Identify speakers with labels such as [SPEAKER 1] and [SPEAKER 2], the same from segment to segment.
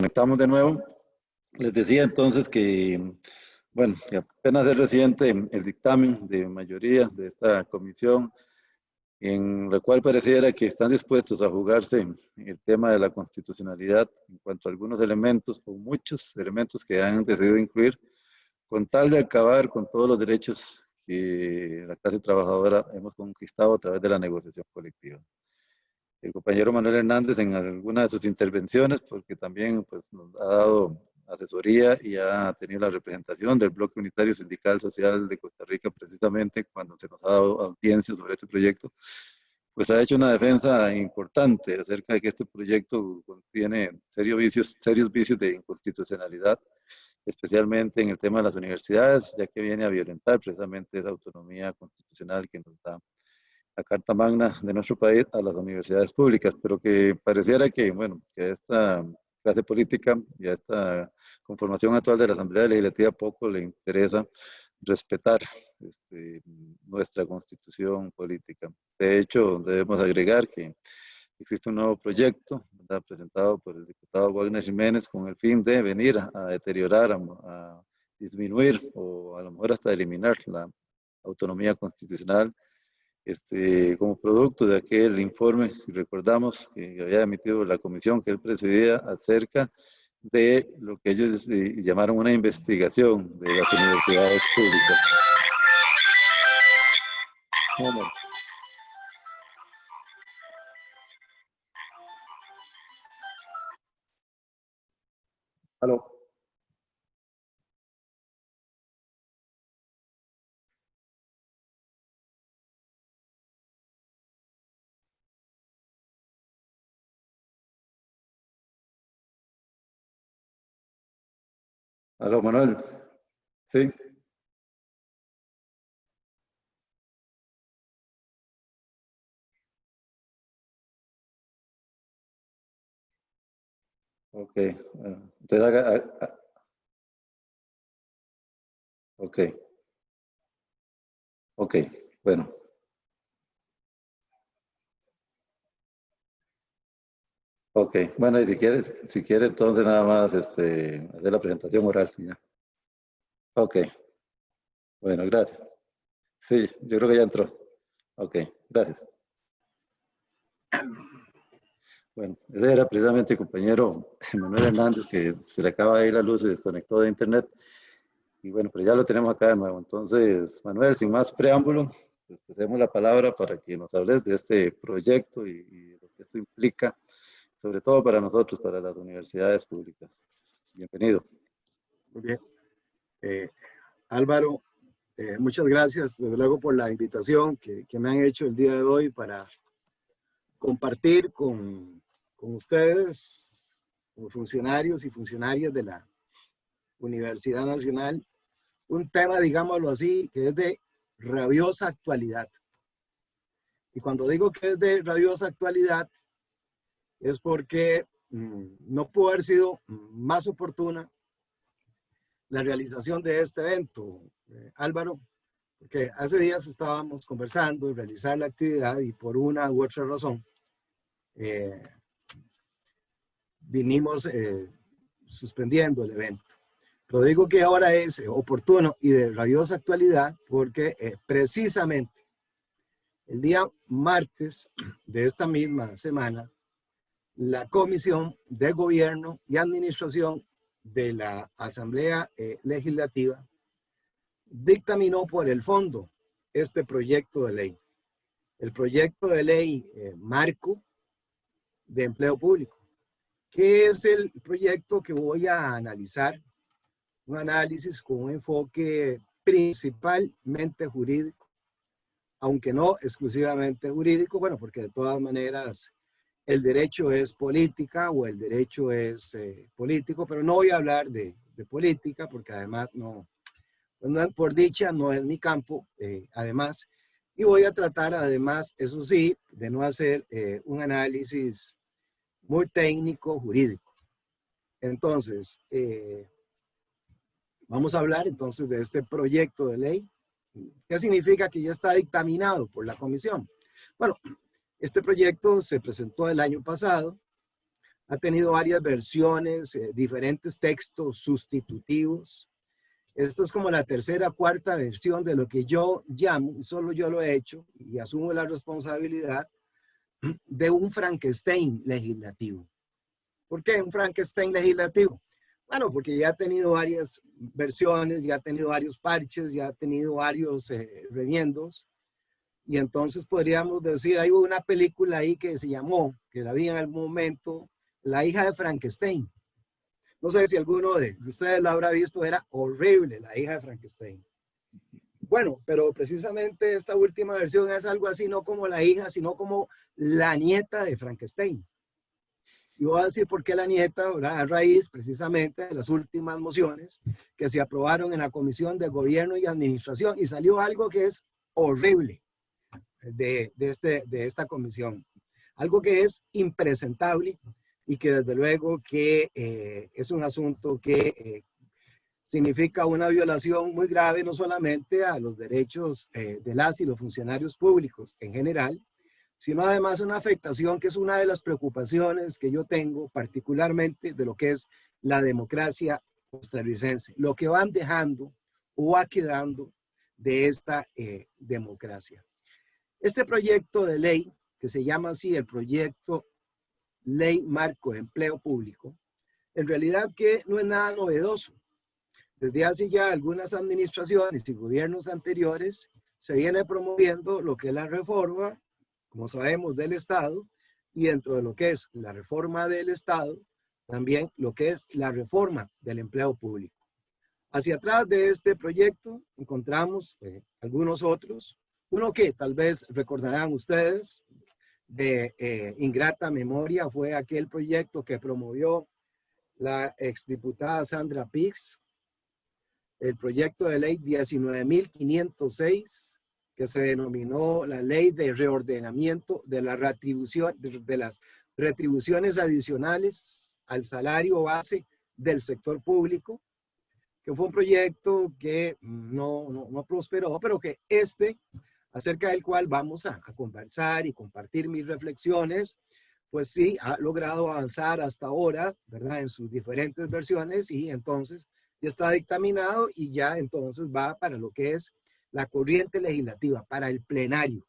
[SPEAKER 1] Conectamos de nuevo. Les decía entonces que, bueno, que apenas es reciente el dictamen de mayoría de esta comisión, en la cual pareciera que están dispuestos a jugarse el tema de la constitucionalidad en cuanto a algunos elementos o muchos elementos que han decidido incluir, con tal de acabar con todos los derechos que la clase trabajadora hemos conquistado a través de la negociación colectiva. El compañero Manuel Hernández en alguna de sus intervenciones, porque también pues, nos ha dado asesoría y ha tenido la representación del Bloque Unitario Sindical Social de Costa Rica precisamente cuando se nos ha dado audiencia sobre este proyecto, pues ha hecho una defensa importante acerca de que este proyecto contiene serios vicios de inconstitucionalidad, especialmente en el tema de las universidades, ya que viene a violentar precisamente esa autonomía constitucional que nos da la Carta Magna de nuestro país a las universidades públicas, pero que pareciera que, bueno, que a esta clase política y a esta conformación actual de la Asamblea Legislativa poco le interesa respetar nuestra constitución política. De hecho, debemos agregar que existe un nuevo proyecto, ¿verdad?, presentado por el diputado Wagner Jiménez con el fin de venir a deteriorar, a disminuir o a lo mejor hasta eliminar la autonomía constitucional como producto de aquel informe, si recordamos, que había emitido la comisión que él presidía acerca de lo que ellos llamaron una investigación de las universidades públicas. Bueno. Aló. Aló, Manuel. Sí. Ok. Entonces ok. Ok. Bueno. Ok. Bueno, y si quiere entonces nada más hacer la presentación oral. ¿Ya? Ok. Bueno, gracias. Sí, yo creo que ya entró. Ok, gracias. Bueno, ese era precisamente el compañero Manuel Hernández, que se le acaba de ir la luz y se desconectó de internet. Y bueno, pero ya lo tenemos acá de nuevo. Entonces, Manuel, sin más preámbulo, pues te damos la palabra para que nos hables de este proyecto y lo que esto implica, sobre todo para nosotros, para las universidades públicas. Bienvenido.
[SPEAKER 2] Muy bien. Álvaro, muchas gracias, desde luego, por la invitación que me han hecho el día de hoy para compartir con ustedes, como funcionarios y funcionarias de la Universidad Nacional, un tema, digámoslo así, que es de rabiosa actualidad. Y cuando digo que es de rabiosa actualidad, es porque no pudo haber sido más oportuna la realización de este evento, Álvaro, porque hace días estábamos conversando de realizar la actividad y por una u otra razón vinimos suspendiendo el evento. Pero digo que ahora es oportuno y de rabiosa actualidad porque precisamente el día martes de esta misma semana, la Comisión de Gobierno y Administración de la Asamblea Legislativa dictaminó por el fondo este proyecto de ley. El proyecto de ley marco de empleo público, que es el proyecto que voy a analizar, un análisis con un enfoque principalmente jurídico, aunque no exclusivamente jurídico, bueno, porque de todas maneras el derecho es política o el derecho es político, pero no voy a hablar de política porque además no, por dicha no es mi campo, además, y voy a tratar además, eso sí, de no hacer un análisis muy técnico jurídico. Entonces, vamos a hablar entonces de este proyecto de ley. ¿Qué significa que ya está dictaminado por la comisión? Bueno, este proyecto se presentó el año pasado, ha tenido varias versiones, diferentes textos sustitutivos. Esta es como la tercera, cuarta versión de lo que yo llamo, y solo yo lo he hecho, y asumo la responsabilidad, de un Frankenstein legislativo. ¿Por qué un Frankenstein legislativo? Bueno, porque ya ha tenido varias versiones, ya ha tenido varios parches, ya ha tenido varios remiendos. Y entonces podríamos decir, hay una película ahí que se llamó, que la vi en algún momento, La hija de Frankenstein. No sé si alguno de ustedes lo habrá visto, era horrible, La hija de Frankenstein. Bueno, pero precisamente esta última versión es algo así, no como la hija, sino como la nieta de Frankenstein. Y voy a decir por qué la nieta, ¿verdad? A raíz precisamente de las últimas mociones que se aprobaron en la Comisión de Gobierno y Administración, y salió algo que es horrible de esta comisión. Algo que es impresentable y que desde luego que es un asunto que significa una violación muy grave no solamente a los derechos de las y los funcionarios públicos en general, sino además una afectación que es una de las preocupaciones que yo tengo particularmente de lo que es la democracia costarricense, lo que van dejando o va quedando de esta democracia. Este proyecto de ley, que se llama así el proyecto Ley Marco de Empleo Público, en realidad que no es nada novedoso. Desde hace ya algunas administraciones y gobiernos anteriores se viene promoviendo lo que es la reforma, como sabemos, del Estado, y dentro de lo que es la reforma del Estado, también lo que es la reforma del empleo público. Hacia atrás de este proyecto encontramos algunos otros. Uno que tal vez recordarán ustedes de ingrata memoria fue aquel proyecto que promovió la exdiputada Sandra Pix, el proyecto de ley 19.506, que se denominó la ley de reordenamiento de la retribución, de las retribuciones adicionales al salario base del sector público, que fue un proyecto que no prosperó, pero que acerca del cual vamos a conversar y compartir mis reflexiones, pues sí, ha logrado avanzar hasta ahora, ¿verdad? En sus diferentes versiones, y entonces ya está dictaminado y ya entonces va para lo que es la corriente legislativa, para el plenario.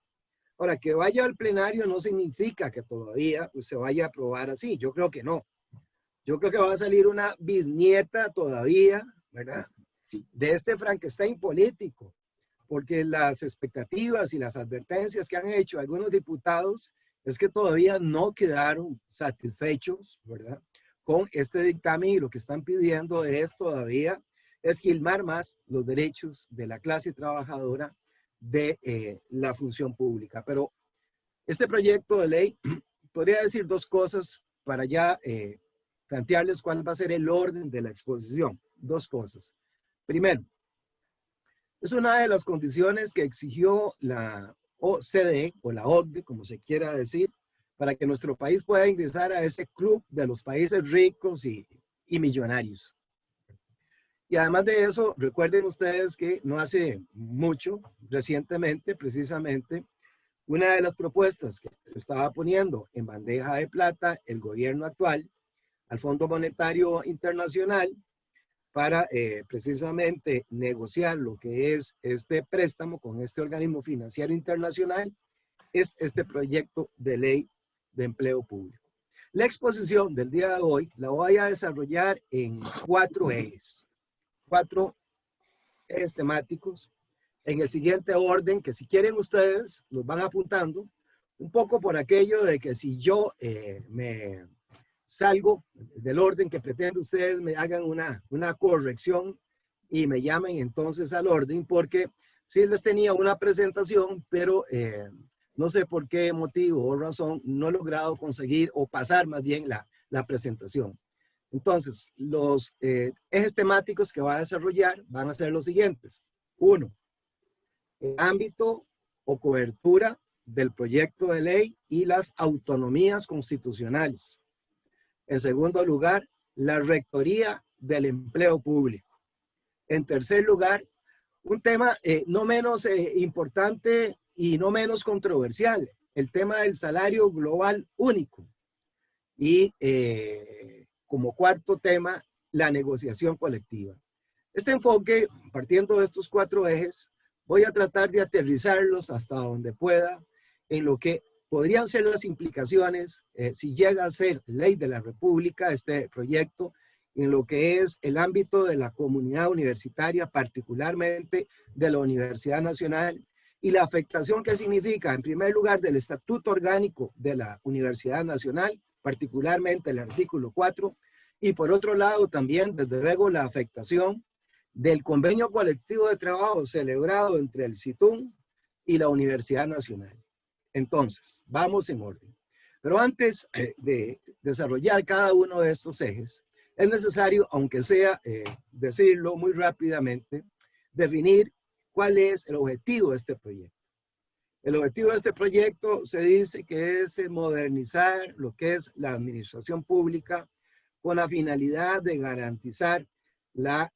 [SPEAKER 2] Ahora, que vaya al plenario no significa que todavía pues, se vaya a aprobar así. Yo creo que no. Yo creo que va a salir una bisnieta todavía, ¿verdad? De este Frankenstein político, porque las expectativas y las advertencias que han hecho algunos diputados es que todavía no quedaron satisfechos, ¿verdad? Con este dictamen, y lo que están pidiendo es todavía esquilmar más los derechos de la clase trabajadora de la función pública. Pero este proyecto de ley, podría decir dos cosas para ya plantearles cuál va a ser el orden de la exposición. Dos cosas. Primero, es una de las condiciones que exigió la OCDE o la OCDE, como se quiera decir, para que nuestro país pueda ingresar a ese club de los países ricos y millonarios. Y además de eso, recuerden ustedes que no hace mucho, recientemente, precisamente, una de las propuestas que estaba poniendo en bandeja de plata el gobierno actual al Fondo Monetario Internacional para precisamente negociar lo que es este préstamo con este organismo financiero internacional, es este proyecto de ley de empleo público. La exposición del día de hoy la voy a desarrollar en 4 ejes temáticos, en el siguiente orden, que si quieren ustedes los van apuntando, un poco por aquello de que si yo me salgo del orden que pretendo, ustedes me hagan una corrección y me llamen entonces al orden, porque sí les tenía una presentación, pero no sé por qué motivo o razón no he logrado conseguir o pasar más bien la presentación. Entonces, los ejes temáticos que va a desarrollar van a ser los siguientes. 1, el ámbito o cobertura del proyecto de ley y las autonomías constitucionales. En segundo lugar, la rectoría del empleo público. En tercer lugar, un tema no menos importante y no menos controversial, el tema del salario global único. Y como cuarto tema, la negociación colectiva. Este enfoque, partiendo de estos 4 ejes, voy a tratar de aterrizarlos hasta donde pueda en lo que podrían ser las implicaciones si llega a ser ley de la República este proyecto, en lo que es el ámbito de la comunidad universitaria, particularmente de la Universidad Nacional, y la afectación que significa, en primer lugar, del Estatuto Orgánico de la Universidad Nacional, particularmente el artículo 4, y por otro lado también, desde luego, la afectación del convenio colectivo de trabajo celebrado entre el CITUN y la Universidad Nacional. Entonces, vamos en orden. Pero antes de desarrollar cada uno de estos ejes, es necesario, aunque sea decirlo muy rápidamente, definir cuál es el objetivo de este proyecto. El objetivo de este proyecto se dice que es modernizar lo que es la administración pública con la finalidad de garantizar la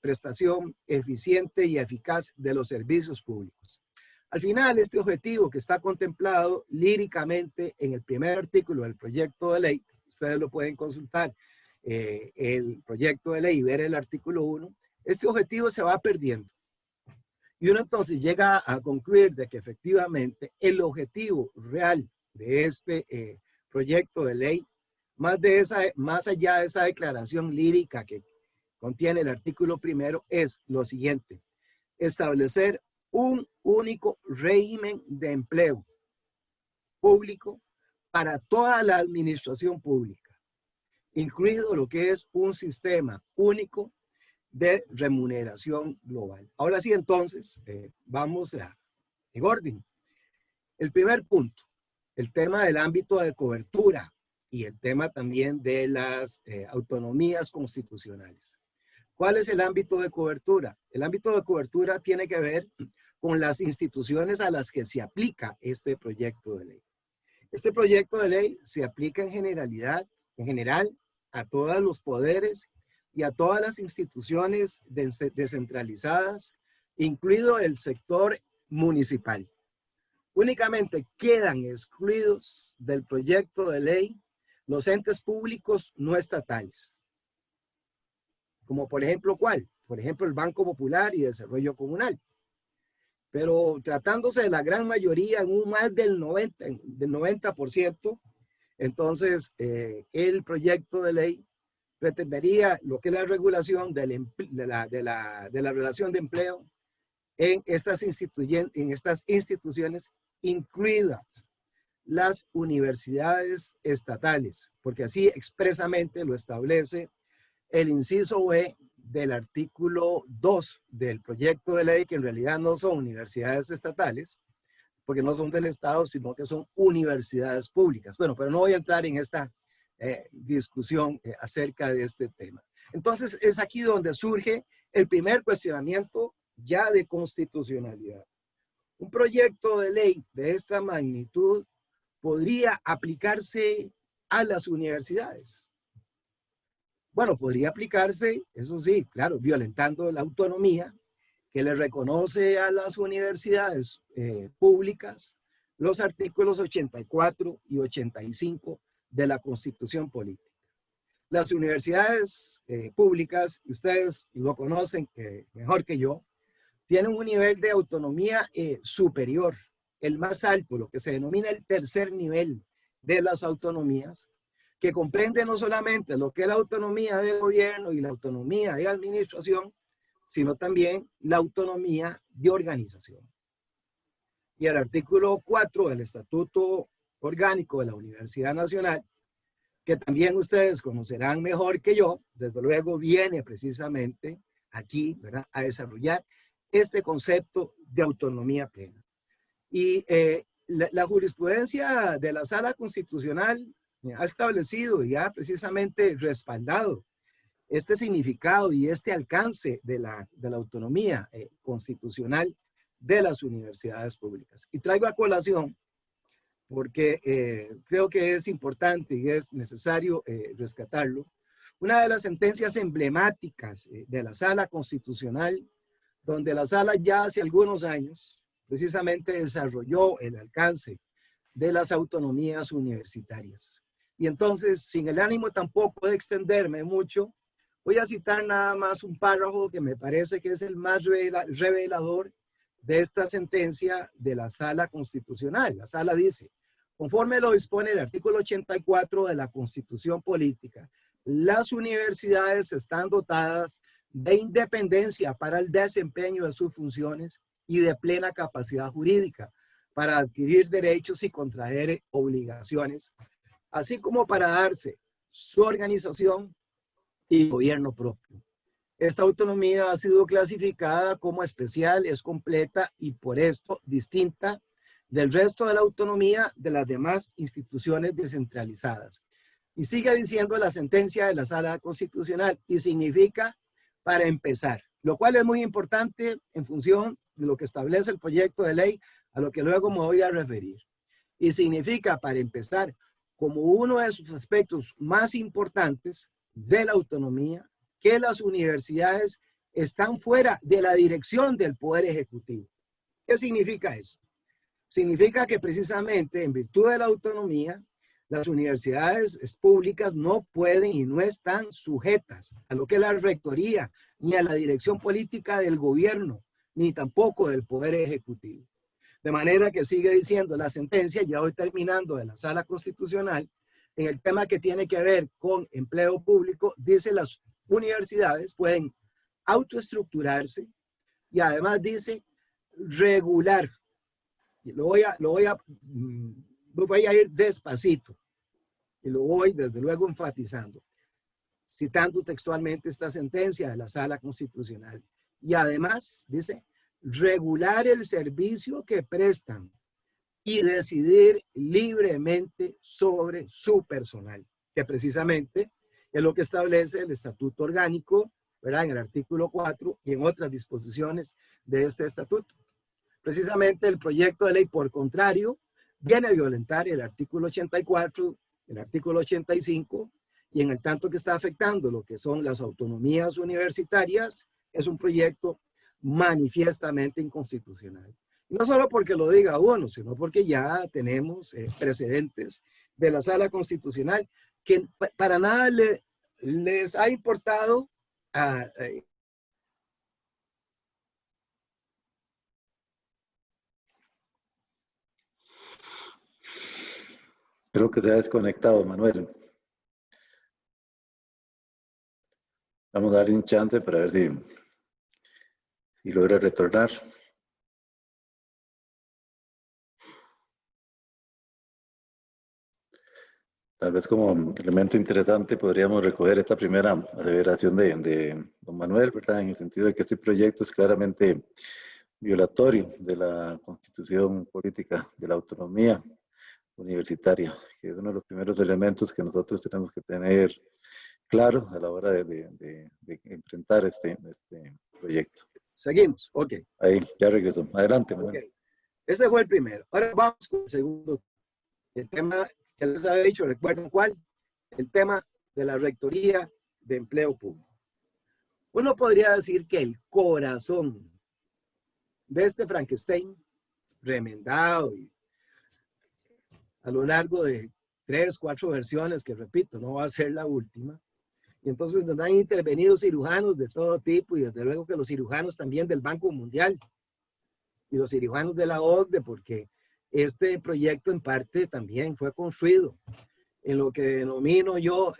[SPEAKER 2] prestación eficiente y eficaz de los servicios públicos. Al final, este objetivo que está contemplado líricamente en el primer artículo del proyecto de ley, ustedes lo pueden consultar, el proyecto de ley y ver el artículo 1, este objetivo se va perdiendo. Y uno entonces llega a concluir de que efectivamente el objetivo real de este proyecto de ley, más allá de esa declaración lírica que contiene el artículo primero, es lo siguiente: establecer un único régimen de empleo público para toda la administración pública, incluido lo que es un sistema único de remuneración global. Ahora sí, entonces, vamos en orden. El primer punto, el tema del ámbito de cobertura y el tema también de las autonomías constitucionales. ¿Cuál es el ámbito de cobertura? El ámbito de cobertura tiene que ver con las instituciones a las que se aplica este proyecto de ley. Este proyecto de ley se aplica en general, a todos los poderes y a todas las instituciones descentralizadas, incluido el sector municipal. Únicamente quedan excluidos del proyecto de ley los entes públicos no estatales. Como por ejemplo, ¿cuál? Por ejemplo, el Banco Popular y Desarrollo Comunal. Pero tratándose de la gran mayoría, en un más del 90%, entonces el proyecto de ley pretendería lo que es la regulación de la relación de empleo en estas instituciones, incluidas las universidades estatales, porque así expresamente lo establece el inciso B del artículo 2 del proyecto de ley, que en realidad no son universidades estatales, porque no son del Estado, sino que son universidades públicas. Bueno, pero no voy a entrar en esta discusión acerca de este tema. Entonces, es aquí donde surge el primer cuestionamiento ya de constitucionalidad. Un proyecto de ley de esta magnitud podría aplicarse a las universidades. Bueno, podría aplicarse, eso sí, claro, violentando la autonomía que le reconoce a las universidades públicas los artículos 84 y 85 de la Constitución Política. Las universidades públicas, ustedes lo conocen mejor que yo, tienen un nivel de autonomía superior, el más alto, lo que se denomina el tercer nivel de las autonomías, que comprende no solamente lo que es la autonomía de gobierno y la autonomía de administración, sino también la autonomía de organización. Y el artículo 4 del Estatuto Orgánico de la Universidad Nacional, que también ustedes conocerán mejor que yo, desde luego viene precisamente aquí, ¿verdad?, a desarrollar este concepto de autonomía plena. Y la jurisprudencia de la Sala Constitucional ha establecido y ha precisamente respaldado este significado y este alcance de la autonomía constitucional de las universidades públicas. Y traigo a colación, porque creo que es importante y es necesario rescatarlo, una de las sentencias emblemáticas de la Sala Constitucional, donde la Sala ya hace algunos años precisamente desarrolló el alcance de las autonomías universitarias. Y entonces, sin el ánimo tampoco de extenderme mucho, voy a citar nada más un párrafo que me parece que es el más revelador de esta sentencia de la Sala Constitucional. La Sala dice: conforme lo dispone el artículo 84 de la Constitución Política, las universidades están dotadas de independencia para el desempeño de sus funciones y de plena capacidad jurídica para adquirir derechos y contraer obligaciones, así como para darse su organización y gobierno propio. Esta autonomía ha sido clasificada como especial, es completa y por esto distinta del resto de la autonomía de las demás instituciones descentralizadas. Y sigue diciendo la sentencia de la Sala Constitucional, y significa, para empezar, lo cual es muy importante en función de lo que establece el proyecto de ley, a lo que luego me voy a referir. Y significa, para empezar, como uno de sus aspectos más importantes de la autonomía, que las universidades están fuera de la dirección del Poder Ejecutivo. ¿Qué significa eso? Significa que precisamente en virtud de la autonomía, las universidades públicas no pueden y no están sujetas a lo que es la rectoría, ni a la dirección política del gobierno, ni tampoco del Poder Ejecutivo. De manera que sigue diciendo la sentencia, ya voy terminando, de la Sala Constitucional, en el tema que tiene que ver con empleo público, dice las universidades pueden autoestructurarse y además dice regular. Y voy a ir despacito y lo voy desde luego enfatizando, citando textualmente esta sentencia de la Sala Constitucional. Y además dice regular el servicio que prestan y decidir libremente sobre su personal, que precisamente es lo que establece el Estatuto Orgánico, ¿verdad? En el artículo 4 y en otras disposiciones de este estatuto. Precisamente el proyecto de ley, por contrario, viene a violentar el artículo 84, el artículo 85, y en el tanto que está afectando lo que son las autonomías universitarias, es un proyecto manifiestamente inconstitucional. Y no solo porque lo diga uno, sino porque ya tenemos precedentes de la Sala Constitucional que para nada les ha importado
[SPEAKER 1] Creo que se ha desconectado, Manuel. Vamos a darle un chance para ver si logra retornar. Tal vez como elemento interesante podríamos recoger esta primera aseveración de don Manuel, ¿verdad? En el sentido de que este proyecto es claramente violatorio de la Constitución Política de la Autonomía Universitaria, que es uno de los primeros elementos que nosotros tenemos que tener claro a la hora de enfrentar este proyecto.
[SPEAKER 2] Seguimos, ok.
[SPEAKER 1] Ahí, ya regresó. Adelante, Manuel.
[SPEAKER 2] Okay. Ese fue el primero. Ahora vamos con el segundo. El tema que les había dicho, ¿recuerdan cuál? El tema de la rectoría de empleo público. Uno podría decir que el corazón de este Frankenstein, remendado y a lo largo de 3, 4 versiones, que repito, no va a ser la última, y entonces nos han intervenido cirujanos de todo tipo, y desde luego que los cirujanos también del Banco Mundial, y los cirujanos de la OCDE, porque este proyecto en parte también fue construido en lo que denomino yo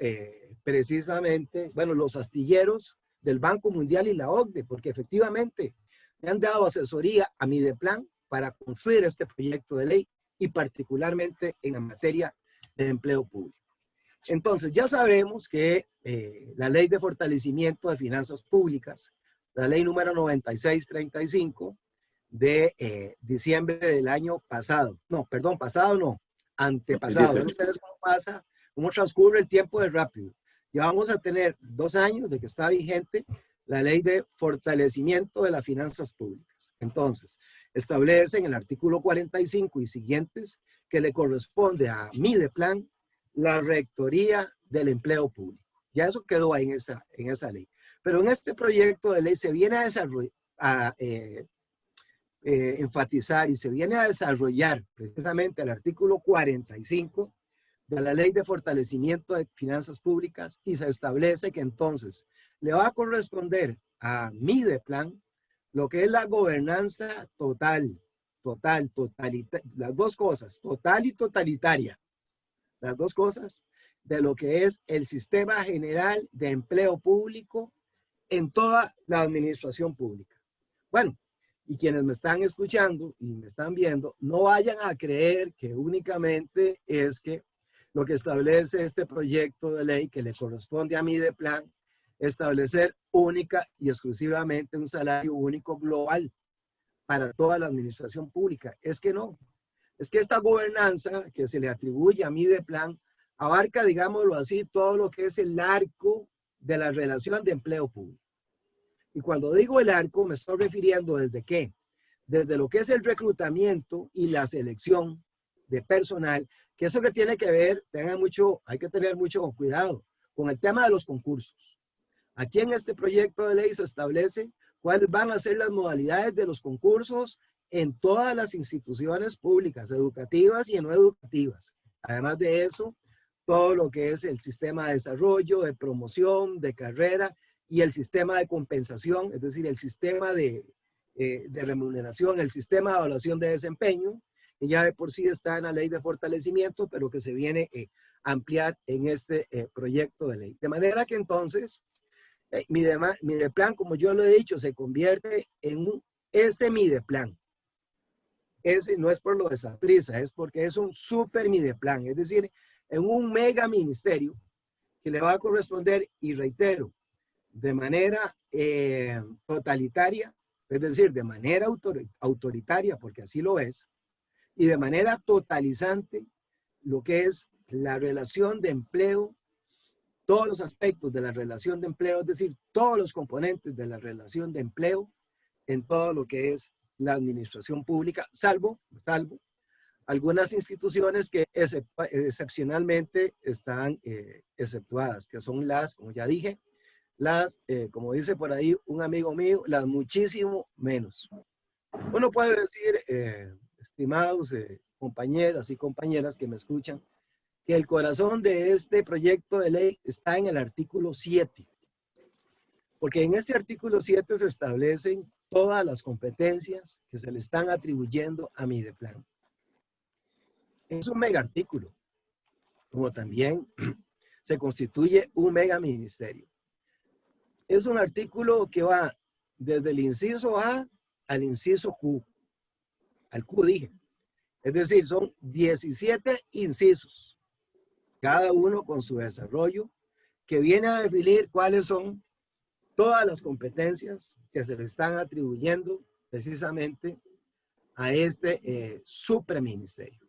[SPEAKER 2] precisamente, bueno, los astilleros del Banco Mundial y la OCDE, porque efectivamente me han dado asesoría a Mideplan para construir este proyecto de ley y particularmente en la materia de empleo público. Entonces, ya sabemos que la Ley de Fortalecimiento de Finanzas Públicas, la ley número 9635 de diciembre del año pasado, antepasado. ¿Ven ustedes cómo pasa, cómo transcurre el tiempo de rápido? Ya vamos a tener 2 años de que está vigente la Ley de Fortalecimiento de las Finanzas Públicas. Entonces, establece en el artículo 45 y siguientes que le corresponde a Mideplan la rectoría del empleo público. Ya eso quedó ahí en esa ley. Pero en este proyecto de ley se viene a enfatizar y se viene a desarrollar precisamente el artículo 45 de la Ley de Fortalecimiento de Finanzas Públicas y se establece que entonces le va a corresponder a Mideplan lo que es la gobernanza total, las dos cosas, total y totalitaria, las dos cosas de lo que es el sistema general de empleo público en toda la administración pública. Bueno, y quienes me están escuchando y me están viendo, no vayan a creer que únicamente es que lo que establece este proyecto de ley que le corresponde a Mideplan, establecer única y exclusivamente un salario único global para toda la administración pública. Es que no. Es que esta gobernanza que se le atribuye a Mideplan abarca, digámoslo así, todo lo que es el arco de la relación de empleo público. Y cuando digo el arco, me estoy refiriendo desde qué? Desde lo que es el reclutamiento y la selección de personal, que eso que tiene que ver, hay que tener mucho cuidado con el tema de los concursos. Aquí en este proyecto de ley se establece cuáles van a ser las modalidades de los concursos en todas las instituciones públicas, educativas y no educativas. Además de eso, todo lo que es el sistema de desarrollo, de promoción, de carrera y el sistema de compensación, es decir, el sistema de remuneración, el sistema de evaluación de desempeño, que ya de por sí está en la ley de fortalecimiento, pero que se viene a ampliar en este proyecto de ley. De manera que entonces, Mideplan, como yo lo he dicho, se convierte en ese Mideplan. Ese no es por lo de Saprissa, es porque es un super Mideplan, es decir, en un mega ministerio que le va a corresponder, y reitero, de manera totalitaria, es decir, de manera autoritaria, porque así lo es, y de manera totalizante, lo que es la relación de empleo, todos los aspectos de la relación de empleo, es decir, todos los componentes de la relación de empleo en todo lo que es la administración pública, salvo algunas instituciones que excepcionalmente están exceptuadas, que son las, como ya dije, como dice por ahí un amigo mío, las muchísimo menos. Uno puede decir, estimados compañeras y compañeras que me escuchan, que el corazón de este proyecto de ley está en el artículo 7, porque en este artículo 7 se establecen todas las competencias que se le están atribuyendo a Mideplan. Es un mega artículo, como también se constituye un mega ministerio. Es un artículo que va desde el inciso A al inciso Q, al Q dije. Es decir, son 17 incisos, cada uno con su desarrollo, que viene a definir cuáles son todas las competencias que se le están atribuyendo precisamente a este superministerio.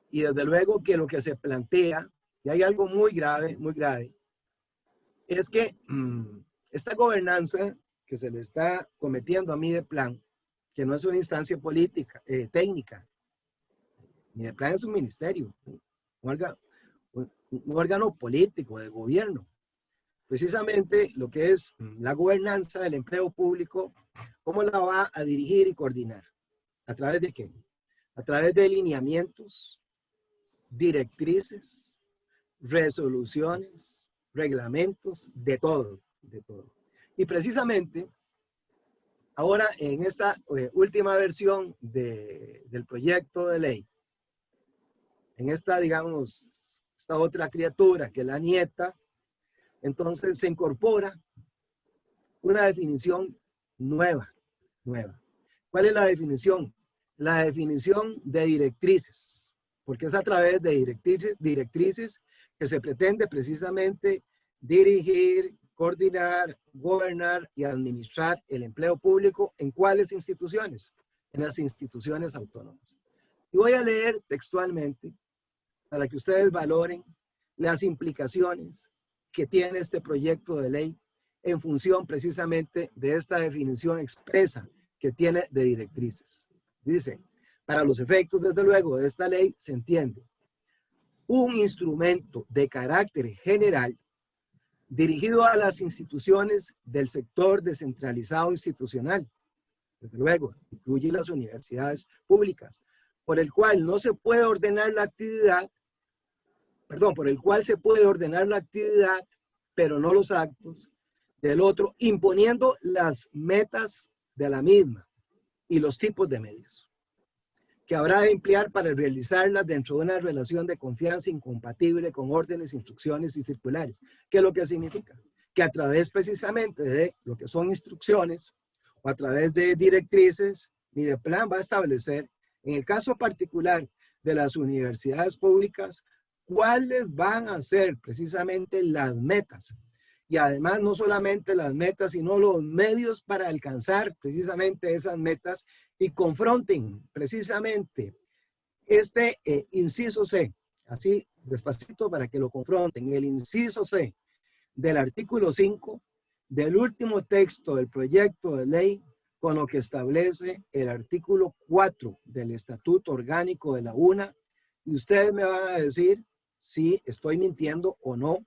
[SPEAKER 2] Y desde luego que lo que se plantea, y hay algo muy grave, es que esta gobernanza que se le está cometiendo a Mideplan, que no es una instancia política, técnica. Mideplan es un ministerio, un órgano político de gobierno. Precisamente lo que es la gobernanza del empleo público, ¿cómo la va a dirigir y coordinar? ¿A través de qué? A través de lineamientos, directrices, resoluciones, reglamentos, de todo, de todo. Y precisamente, ahora en esta última versión del proyecto de ley, en esta, digamos, esta otra criatura que es la nieta, entonces se incorpora una definición nueva. ¿Cuál es la definición? La definición de directrices, porque es a través de directrices que se pretende precisamente dirigir, coordinar, gobernar y administrar el empleo público. ¿En cuáles instituciones? En las instituciones autónomas. Y voy a leer textualmente para que ustedes valoren las implicaciones que tiene este proyecto de ley en función precisamente de esta definición expresa que tiene de directrices. Dice, para los efectos, desde luego, de esta ley se entiende un instrumento de carácter general dirigido a las instituciones del sector descentralizado institucional, desde luego, incluye las universidades públicas, por el cual no se puede ordenar la actividad perdón, por el cual se puede ordenar la actividad, pero no los actos del otro, imponiendo las metas de la misma y los tipos de medios que habrá de emplear para realizarlas dentro de una relación de confianza incompatible con órdenes, instrucciones y circulares. ¿Qué es lo que significa? Que a través precisamente de lo que son instrucciones o a través de directrices, Mideplan va a establecer, en el caso particular de las universidades públicas, cuáles van a ser precisamente las metas. Y además no solamente las metas, sino los medios para alcanzar precisamente esas metas y confronten precisamente este inciso C, así despacito para que lo confronten, el inciso C del artículo 5 del último texto del proyecto de ley con lo que establece el artículo 4 del Estatuto Orgánico de la UNA. Y ustedes me van a decir si estoy mintiendo o no,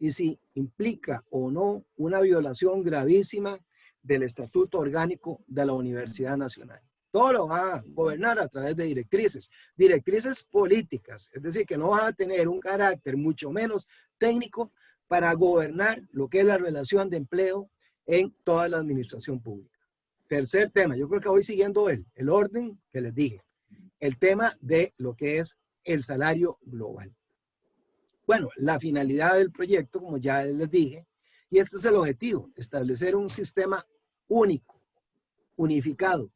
[SPEAKER 2] y si implica o no una violación gravísima del Estatuto Orgánico de la Universidad Nacional. Todo lo va a gobernar a través de directrices, directrices políticas, es decir, que no va a tener un carácter mucho menos técnico para gobernar lo que es la relación de empleo en toda la administración pública. Tercer tema, yo creo que voy siguiendo el orden que les dije, el tema de lo que es el salario global. Bueno, la finalidad del proyecto, como ya les dije, y este es el objetivo, establecer un sistema único, unificado,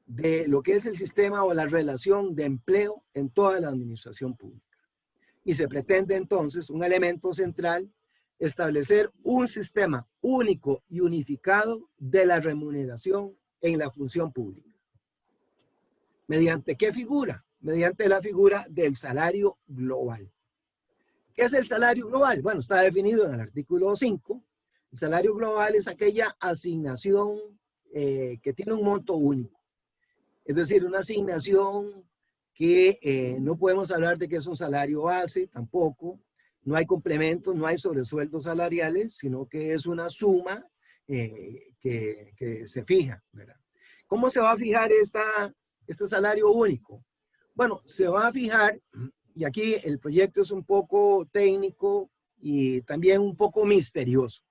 [SPEAKER 2] de lo que es el sistema o la relación de empleo en toda la administración pública. Y se pretende entonces, un elemento central, establecer un sistema único y unificado de la remuneración en la función pública. ¿Mediante qué figura? Mediante la figura del salario global. ¿Qué es el salario global? Bueno, está definido en el artículo 5. El salario global es aquella asignación que tiene un monto único. Es decir, una asignación que no podemos hablar de que es un salario base, tampoco. No hay complementos, no hay sobresueldos salariales, sino que es una suma que se fija, ¿verdad? ¿Cómo se va a fijar este salario único? Bueno, se va a fijar, y aquí el proyecto es un poco técnico y también un poco misterioso,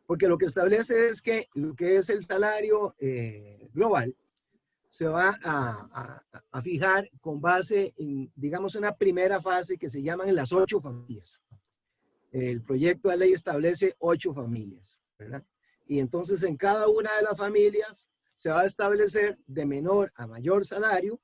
[SPEAKER 2] porque lo que establece es que lo que es el salario global se va a fijar con base en, digamos, una primera fase que se llaman las 8 familias. El proyecto de ley establece 8 familias, ¿verdad? Y entonces en cada una de las familias se va a establecer de menor a mayor salario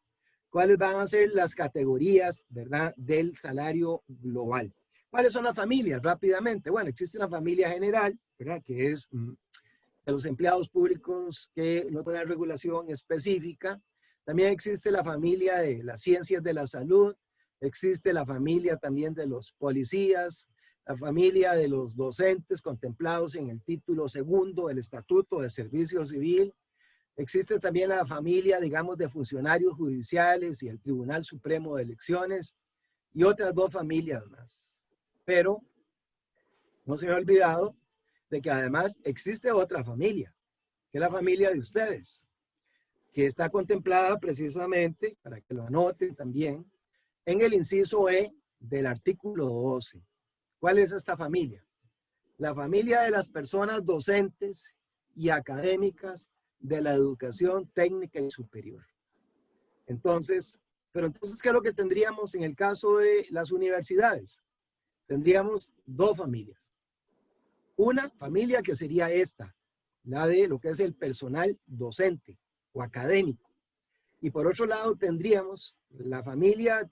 [SPEAKER 2] cuáles van a ser las categorías, ¿verdad?, del salario global. ¿Cuáles son las familias? Rápidamente. Bueno, existe la familia general, ¿verdad?, que es de los empleados públicos que no tienen regulación específica. También existe la familia de las ciencias de la salud, existe la familia también de los policías, la familia de los docentes contemplados en el título segundo del Estatuto de Servicio Civil. Existe también la familia, digamos, de funcionarios judiciales y el Tribunal Supremo de Elecciones y otras 2 familias más. Pero no se me ha olvidado de que además existe otra familia, que es la familia de ustedes, que está contemplada precisamente, para que lo anoten también, en el inciso E del artículo 12. ¿Cuál es esta familia? La familia de las personas docentes y académicas de la educación técnica y superior. Entonces, ¿qué es lo que tendríamos en el caso de las universidades? Tendríamos 2 familias. Una familia que sería esta, la de lo que es el personal docente o académico. Y por otro lado tendríamos la familia,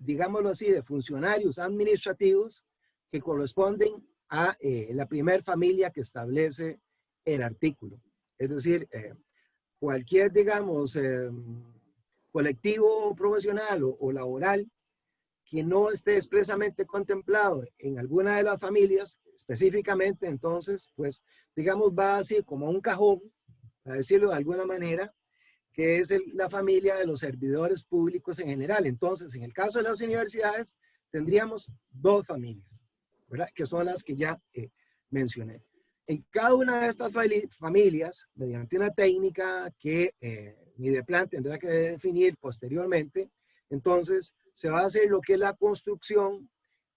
[SPEAKER 2] digámoslo así, de funcionarios administrativos que corresponden a la primer familia que establece el artículo. Es decir, cualquier, digamos, colectivo profesional o laboral que no esté expresamente contemplado en alguna de las familias, específicamente, entonces, pues, digamos, va así como un cajón, a decirlo de alguna manera, que es la familia de los servidores públicos en general. Entonces, en el caso de las universidades, tendríamos 2 familias, ¿verdad?, que son las que ya mencioné. En cada una de estas familias, mediante una técnica que Mideplan tendrá que definir posteriormente, entonces se va a hacer lo que es la construcción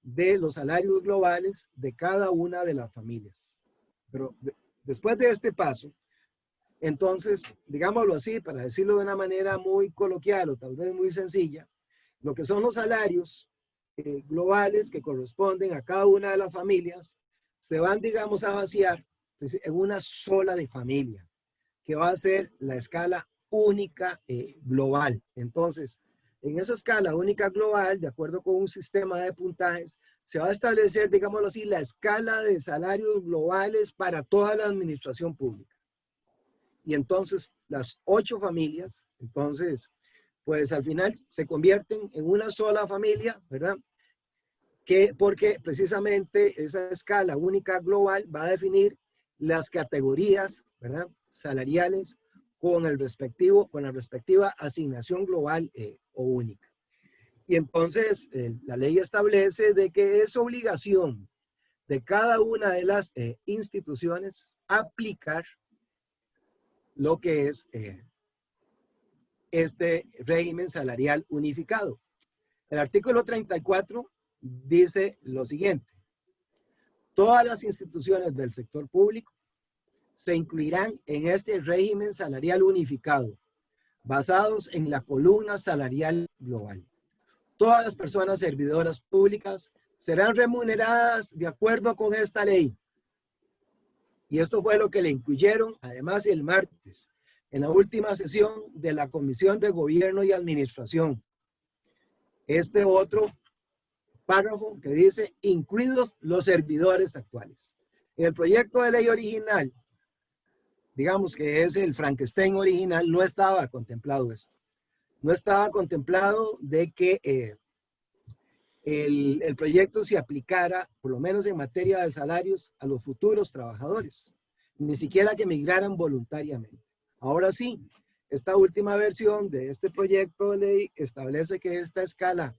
[SPEAKER 2] de los salarios globales de cada una de las familias. Pero después de este paso, entonces, digámoslo así, para decirlo de una manera muy coloquial o tal vez muy sencilla, lo que son los salarios globales que corresponden a cada una de las familias se van, digamos, a vaciar en una sola de familia, que va a ser la escala única global. Entonces, en esa escala única global, de acuerdo con un sistema de puntajes, se va a establecer, digámoslo así, la escala de salarios globales para toda la administración pública. Y entonces las 8 familias, entonces, pues al final se convierten en una sola familia, ¿verdad? Porque precisamente esa escala única global va a definir las categorías, ¿verdad?, salariales con la respectiva asignación global o única. Y entonces la ley establece de que es obligación de cada una de las instituciones aplicar lo que es este régimen salarial unificado. El artículo 34 dice lo siguiente: todas las instituciones del sector público se incluirán en este régimen salarial unificado, basados en la columna salarial global. Todas las personas servidoras públicas serán remuneradas de acuerdo con esta ley. Y esto fue lo que le incluyeron, además, el martes, en la última sesión de la Comisión de Gobierno y Administración. Este otro párrafo que dice, incluidos los servidores actuales. En el proyecto de ley original, digamos que es el Frankenstein original, no estaba contemplado esto. No estaba contemplado de que el proyecto se aplicara, por lo menos en materia de salarios, a los futuros trabajadores, ni siquiera que migraran voluntariamente. Ahora sí, esta última versión de este proyecto de ley establece que esta escala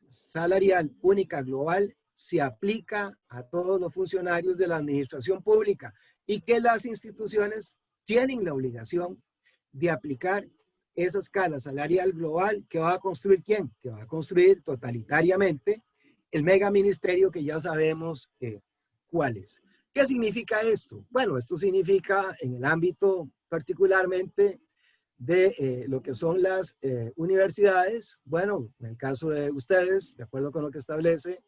[SPEAKER 2] salarial única global se aplica a todos los funcionarios de la administración pública y que las instituciones tienen la obligación de aplicar esa escala salarial global que va a construir ¿quién? Que va a construir totalitariamente el megaministerio que ya sabemos cuál es. ¿Qué significa esto? Bueno, esto significa en el ámbito particularmente de lo que son las universidades. Bueno, en el caso de ustedes, de acuerdo con lo que establece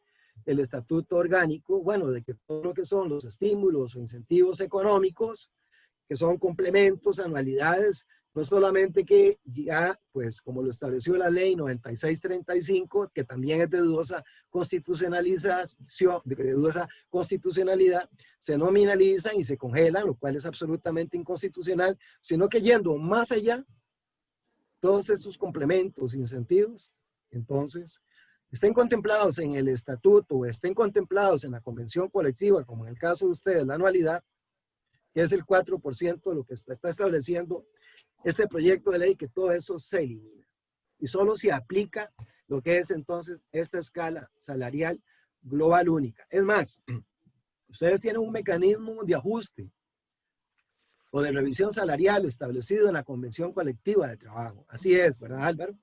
[SPEAKER 2] el estatuto orgánico, bueno, de que todo lo que son los estímulos o incentivos económicos, que son complementos, anualidades, no solamente que ya, pues como lo estableció la ley 9635, que también es de dudosa constitucionalidad, se nominalizan y se congelan, lo cual es absolutamente inconstitucional, sino que yendo más allá, todos estos complementos, incentivos, entonces, estén contemplados en el estatuto o estén contemplados en la convención colectiva, como en el caso de ustedes, la anualidad, que es el 4% de lo que está estableciendo este proyecto de ley, que todo eso se elimina. Y solo se aplica lo que es entonces esta escala salarial global única. Es más, ustedes tienen un mecanismo de ajuste o de revisión salarial establecido en la Convención Colectiva de Trabajo. Así es, ¿verdad, Álvaro?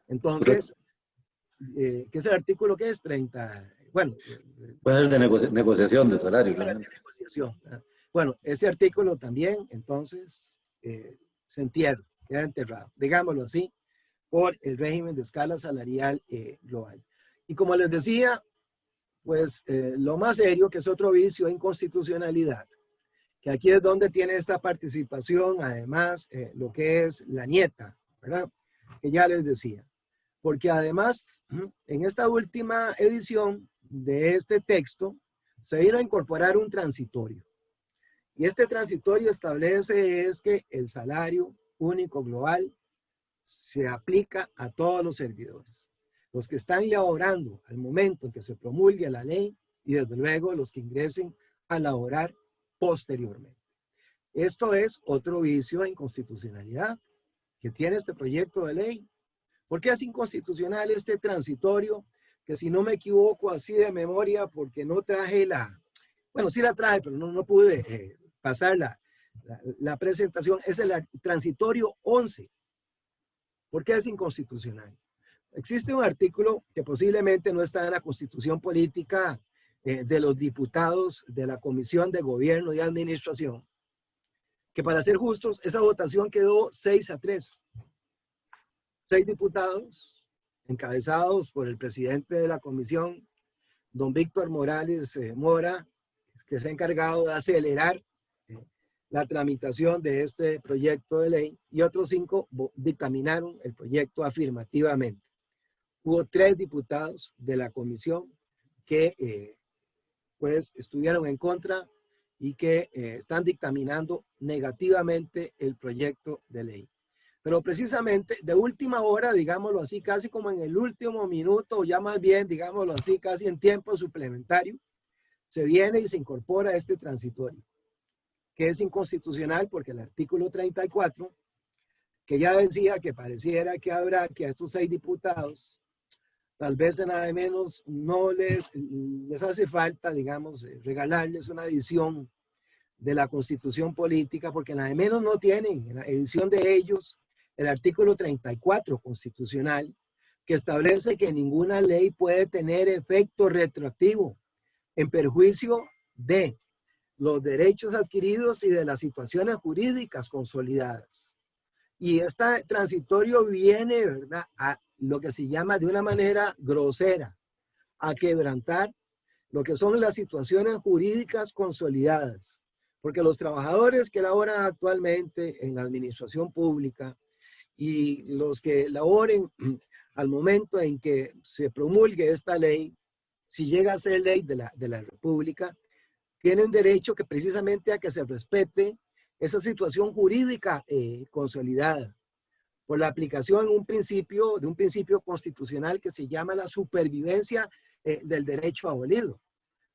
[SPEAKER 2] Entonces, ¿qué es el artículo que es? 30, bueno.
[SPEAKER 1] Puede ser de negociación de salarios.
[SPEAKER 2] De negociación. Bueno, ese artículo también, entonces, se entierra, queda enterrado, digámoslo así, por el régimen de escala salarial global. Y como les decía, pues lo más serio, que es otro vicio, inconstitucionalidad, que aquí es donde tiene esta participación, además, lo que es la nieta, ¿verdad? Que ya les decía. Porque además, en esta última edición de este texto, se vino a incorporar un transitorio. Y este transitorio establece es que el salario único global se aplica a todos los servidores. Los que están laborando al momento en que se promulgue la ley y desde luego los que ingresen a laborar posteriormente. Esto es otro vicio de inconstitucionalidad que tiene este proyecto de ley. ¿Por qué es inconstitucional este transitorio? Que si no me equivoco así de memoria, porque no traje bueno, sí la traje, pero no pude pasar la presentación, es el transitorio 11. ¿Por qué es inconstitucional? existe un artículo que posiblemente no está en la Constitución Política de los diputados de la Comisión de Gobierno y Administración, que para ser justos, esa votación quedó 6-3. 6 diputados, encabezados por el presidente de la comisión, don Víctor Morales Mora, que se ha encargado de acelerar la tramitación de este proyecto de ley, y otros 5 dictaminaron el proyecto afirmativamente. Hubo 3 diputados de la comisión que pues estuvieron en contra y que están dictaminando negativamente el proyecto de ley. Pero precisamente de última hora, digámoslo así, casi como en el último minuto, o ya más bien, digámoslo así, casi en tiempo suplementario, se viene y se incorpora este transitorio, que es inconstitucional porque el artículo 34, que ya decía que pareciera que habrá que a estos 6 diputados, tal vez nada de menos, no les hace falta, digamos, regalarles una edición de la Constitución Política, porque nada de menos no tienen en la edición de ellos el artículo 34 constitucional, que establece que ninguna ley puede tener efecto retroactivo en perjuicio de los derechos adquiridos y de las situaciones jurídicas consolidadas. Y este transitorio viene, ¿verdad?, a lo que se llama de una manera grosera, a quebrantar lo que son las situaciones jurídicas consolidadas. Porque los trabajadores que laboran actualmente en la administración pública y los que laboren al momento en que se promulgue esta ley, si llega a ser ley de la República, tienen derecho que precisamente a que se respete esa situación jurídica consolidada por la aplicación de un principio constitucional que se llama la supervivencia del derecho abolido.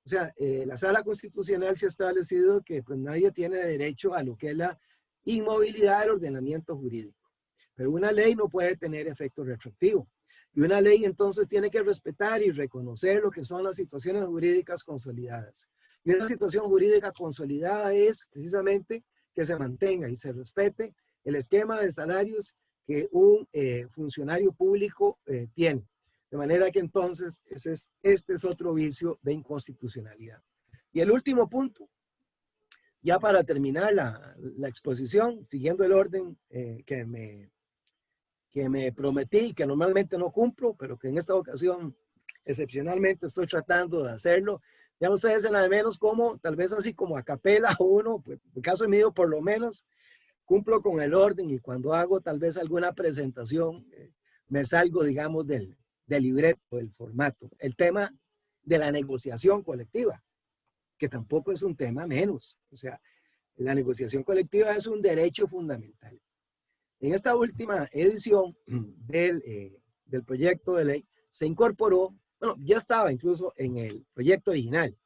[SPEAKER 2] O sea, la Sala Constitucional se ha establecido que pues, nadie tiene derecho a lo que es la inmovilidad del ordenamiento jurídico. Pero una ley no puede tener efecto retroactivo. Y una ley entonces tiene que respetar y reconocer lo que son las situaciones jurídicas consolidadas. Y una situación jurídica consolidada es precisamente que se mantenga y se respete el esquema de salarios que un funcionario público tiene. De manera que entonces este es otro vicio de inconstitucionalidad. Y el último punto, ya para terminar la exposición, siguiendo el orden que me prometí, que normalmente no cumplo, pero que en esta ocasión excepcionalmente estoy tratando de hacerlo. Ya ustedes en la de menos como, tal vez así como a capela uno, pues en el caso mío por lo menos, cumplo con el orden y cuando hago tal vez alguna presentación, me salgo, digamos, del libreto, del formato. El tema de la negociación colectiva, que tampoco es un tema menos. O sea, la negociación colectiva es un derecho fundamental. En esta última edición del proyecto de ley se incorporó, bueno, ya estaba incluso en el proyecto original,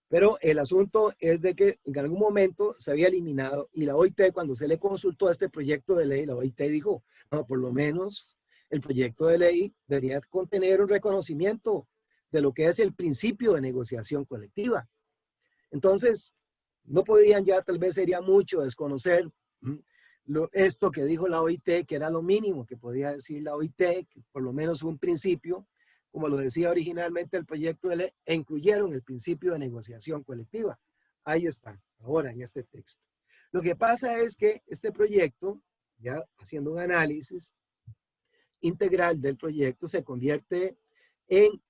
[SPEAKER 2] pero el asunto es de que en algún momento se había eliminado y la OIT, cuando se le consultó este proyecto de ley, la OIT dijo, no, por lo menos el proyecto de ley debería contener un reconocimiento de lo que es el principio de negociación colectiva. Entonces, no podían ya, tal vez sería mucho desconocer esto que dijo la OIT, que era lo mínimo que podía decir la OIT, que por lo menos un principio, como lo decía originalmente el proyecto de ley, e incluyeron el principio de negociación colectiva. Ahí está, ahora en este texto. Lo que pasa es que este proyecto, ya haciendo un análisis integral del proyecto, se convierte en,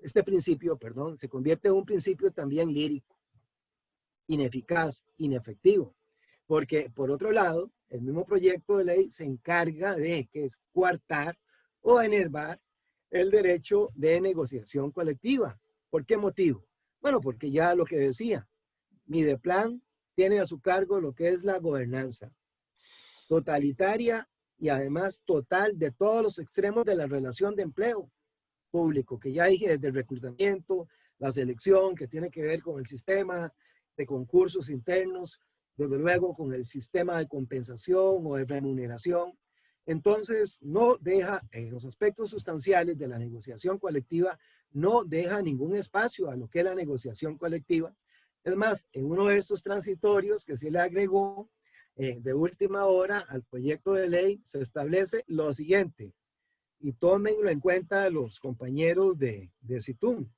[SPEAKER 2] este principio, perdón, se convierte en un principio también lírico, ineficaz, inefectivo. Porque, por otro lado, el mismo proyecto de ley se encarga de que es coartar o enervar el derecho de negociación colectiva. ¿Por qué motivo? Bueno, porque ya lo que decía, Mideplan tiene a su cargo lo que es la gobernanza totalitaria y además total de todos los extremos de la relación de empleo público, que ya dije, desde el reclutamiento, la selección, que tiene que ver con el sistema de concursos internos, desde luego con el sistema de compensación o de remuneración. Entonces, no deja, en los aspectos sustanciales de la negociación colectiva, no deja ningún espacio a lo que es la negociación colectiva. Es más, en uno de estos transitorios que se le agregó de última hora al proyecto de ley, se establece lo siguiente, y tómenlo en cuenta los compañeros de CITUM.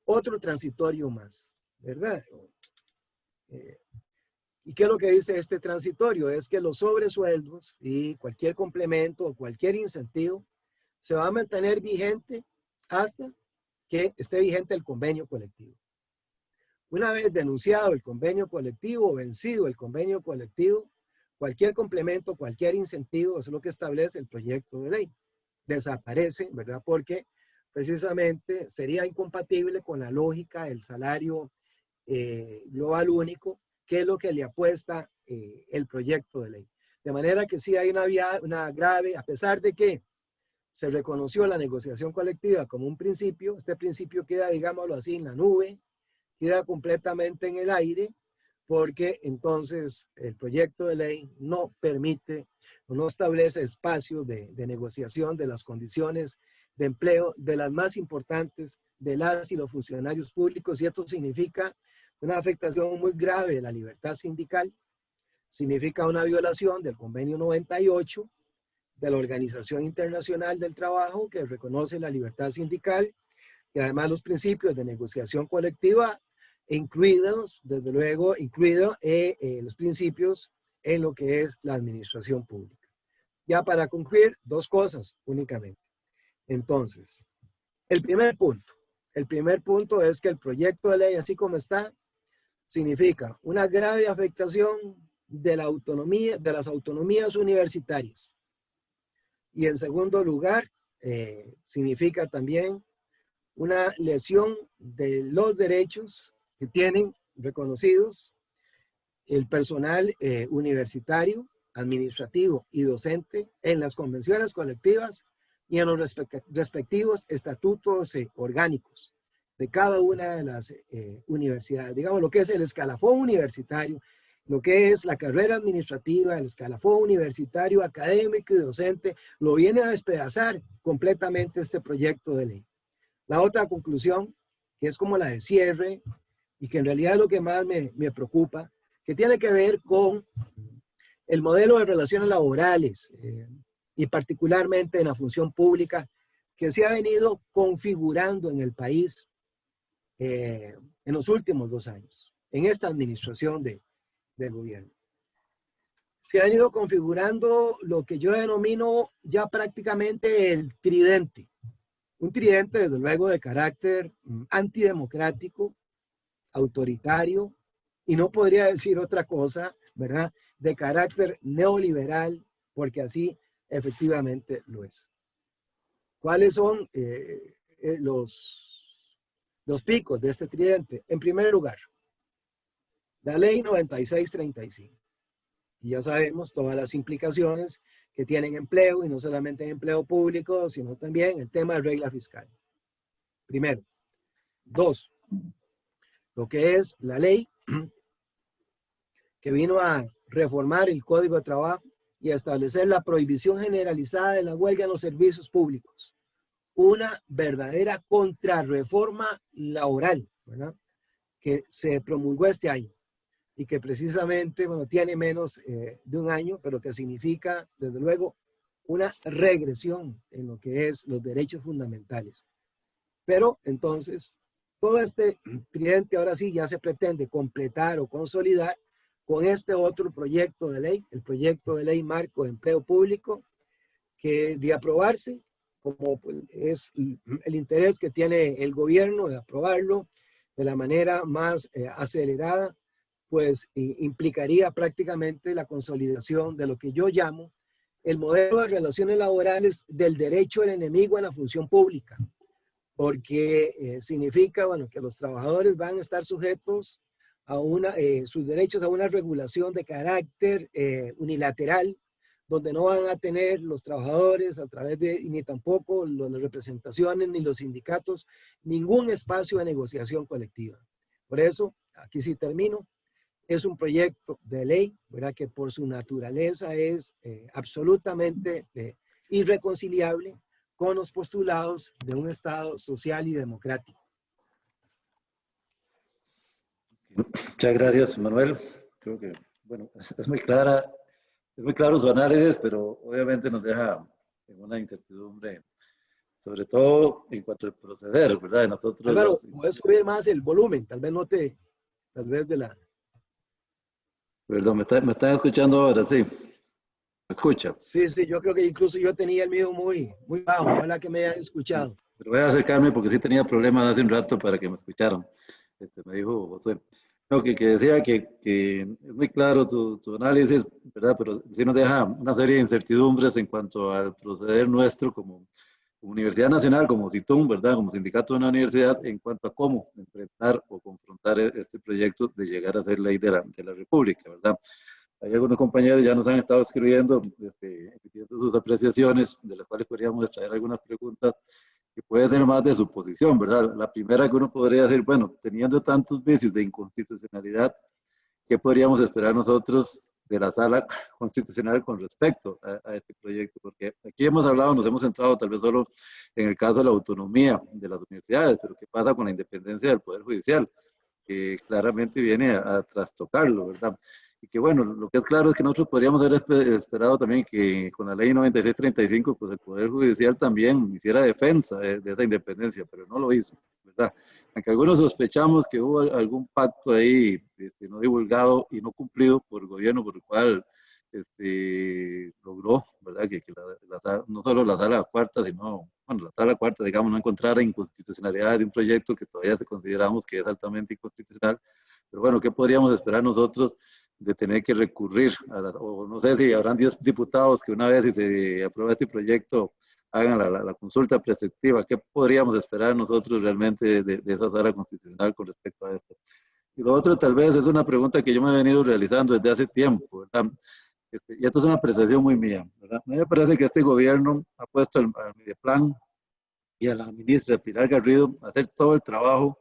[SPEAKER 2] Otro transitorio más, ¿verdad? ¿Y qué es lo que dice este transitorio? Es que los sobresueldos y cualquier complemento o cualquier incentivo se va a mantener vigente hasta que esté vigente el convenio colectivo. Una vez denunciado el convenio colectivo, vencido el convenio colectivo, cualquier complemento, cualquier incentivo, eso es lo que establece el proyecto de ley. Desaparece, ¿verdad? Porque precisamente sería incompatible con la lógica del salario global único, que es lo que le apuesta el proyecto de ley. De manera que sí hay una grave, a pesar de que se reconoció la negociación colectiva como un principio, este principio queda, digámoslo así, en la nube, queda completamente en el aire, porque entonces el proyecto de ley no permite o no establece espacios de negociación de las condiciones de empleo de las más importantes de las y los funcionarios públicos, y esto significa una afectación muy grave de la libertad sindical, significa una violación del convenio 98 de la Organización Internacional del Trabajo, que reconoce la libertad sindical y además los principios de negociación colectiva, incluidos, desde luego, los principios en lo que es la administración pública. Ya para concluir, dos cosas únicamente. Entonces, el primer punto es que el proyecto de ley, así como está, significa una grave afectación de la autonomía, de las autonomías universitarias. Y en segundo lugar, significa también una lesión de los derechos que tienen reconocidos el personal universitario, administrativo y docente en las convenciones colectivas y en los respectivos estatutos orgánicos de cada una de las universidades. Digamos, lo que es el escalafón universitario, lo que es la carrera administrativa, el escalafón universitario, académico y docente, lo viene a despedazar completamente este proyecto de ley. La otra conclusión, que es como la de cierre, y que en realidad es lo que más me preocupa, que tiene que ver con el modelo de relaciones laborales, y particularmente en la función pública, que se ha venido configurando en el país en los últimos 2 años, en esta administración de gobierno. Se ha ido configurando lo que yo denomino ya prácticamente el tridente. Un tridente, desde luego, de carácter antidemocrático, autoritario, y no podría decir otra cosa, ¿verdad?, de carácter neoliberal, porque así efectivamente lo es. ¿Cuáles son los picos de este tridente? En primer lugar, la ley 9635. Y ya sabemos todas las implicaciones que tienen empleo, y no solamente en empleo público, sino también el tema de regla fiscal. Primero. 2, lo que es la ley que vino a reformar el Código de Trabajo y a establecer la prohibición generalizada de la huelga en los servicios públicos. Una verdadera contrarreforma laboral, ¿verdad?, que se promulgó este año y que precisamente, bueno, tiene menos de un año, pero que significa, desde luego, una regresión en lo que es los derechos fundamentales. Pero entonces, todo este tridente ahora sí ya se pretende completar o consolidar con este otro proyecto de ley, el proyecto de ley marco de empleo público, que de aprobarse, como es el interés que tiene el gobierno de aprobarlo de la manera más acelerada, pues implicaría prácticamente la consolidación de lo que yo llamo el modelo de relaciones laborales del derecho del enemigo en la función pública, porque significa, bueno, que los trabajadores van a estar sujetos a sus derechos a una regulación de carácter unilateral, donde no van a tener los trabajadores a través de, ni tampoco las representaciones ni los sindicatos, ningún espacio de negociación colectiva. Por eso, aquí sí termino, es un proyecto de ley, ¿verdad?, que por su naturaleza es absolutamente irreconciliable con los postulados de un Estado social y democrático.
[SPEAKER 1] Muchas gracias, Manuel. Creo que, bueno, es muy clara, es muy claro su análisis, pero obviamente nos deja en una incertidumbre, sobre todo en cuanto al proceder, ¿verdad? De nosotros
[SPEAKER 2] Álvaro, puedes subir más el volumen, tal vez no te, tal vez de la...
[SPEAKER 1] Perdón, me están escuchando ahora, sí. ¿Me escucha?
[SPEAKER 2] Sí, sí, yo creo que incluso yo tenía el mío muy, muy bajo, ojalá que me hayan escuchado.
[SPEAKER 1] Pero voy a acercarme porque sí tenía problemas hace un rato para que me escucharan. Me dijo José. No, que decía que es muy claro tu análisis, ¿verdad? Pero sí nos deja una serie de incertidumbres en cuanto al proceder nuestro como Universidad Nacional, como CITUM, ¿verdad? Como sindicato de una universidad, en cuanto a cómo enfrentar o confrontar este proyecto de llegar a ser ley de la República, ¿verdad? Hay algunos compañeros ya nos han estado escribiendo, emitiendo sus apreciaciones, de las cuales podríamos extraer algunas preguntas que puede ser más de su posición, ¿verdad? La primera que uno podría decir, bueno, teniendo tantos vicios de inconstitucionalidad, ¿qué podríamos esperar nosotros de la sala constitucional con respecto a este proyecto? Porque aquí hemos hablado, nos hemos centrado tal vez solo en el caso de la autonomía de las universidades, pero ¿qué pasa con la independencia del Poder Judicial? Que claramente viene a trastocarlo, ¿verdad? Y que bueno, lo que es claro es que nosotros podríamos haber esperado también que con la ley 9635, pues el Poder Judicial también hiciera defensa de esa independencia, pero no lo hizo, ¿verdad? Aunque algunos sospechamos que hubo algún pacto ahí no divulgado y no cumplido por el gobierno, por el cual logró, ¿verdad? Que no solo la sala cuarta, sino, bueno, la sala cuarta, digamos, no encontrara inconstitucionalidad de un proyecto que todavía consideramos que es altamente inconstitucional. Pero bueno, ¿qué podríamos esperar nosotros de tener que recurrir o no sé si habrán 10 diputados que una vez si se aprueba este proyecto hagan la consulta preceptiva? ¿Qué podríamos esperar nosotros realmente de esa sala constitucional con respecto a esto? Y lo otro tal vez es una pregunta que yo me he venido realizando desde hace tiempo, ¿verdad? Y esto es una apreciación muy mía, ¿verdad? A mí me parece que este gobierno ha puesto al Mideplan y a la ministra Pilar Garrido a hacer todo el trabajo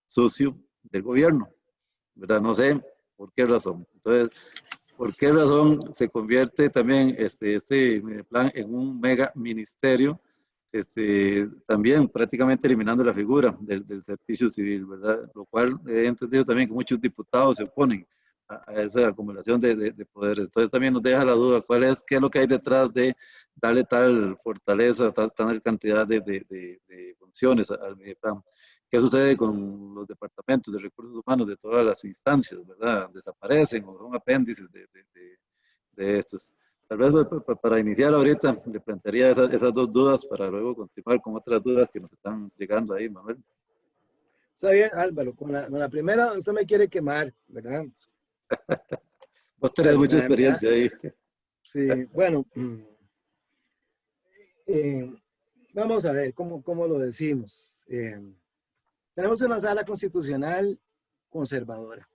[SPEAKER 1] sucio del gobierno, ¿verdad? No sé por qué razón. Entonces, ¿por qué razón se convierte también este plan en un mega ministerio? También prácticamente eliminando la figura del servicio civil, ¿verdad? Lo cual he entendido también que muchos diputados se oponen a esa acumulación de poderes. Entonces también nos deja la duda, qué es lo que hay detrás de darle tal fortaleza, tal cantidad de funciones al Mideplan. ¿Qué sucede con los departamentos de recursos humanos de todas las instancias, verdad? Desaparecen o son apéndices de estos. Tal vez para iniciar ahorita le plantearía esas dos dudas para luego continuar con otras dudas que nos están llegando ahí, Manuel.
[SPEAKER 2] Está bien, Álvaro, con la primera usted me quiere quemar, ¿verdad?
[SPEAKER 1] Vos tenés mucha experiencia ahí.
[SPEAKER 2] Sí, bueno, vamos a ver cómo lo decimos. Tenemos una sala constitucional conservadora.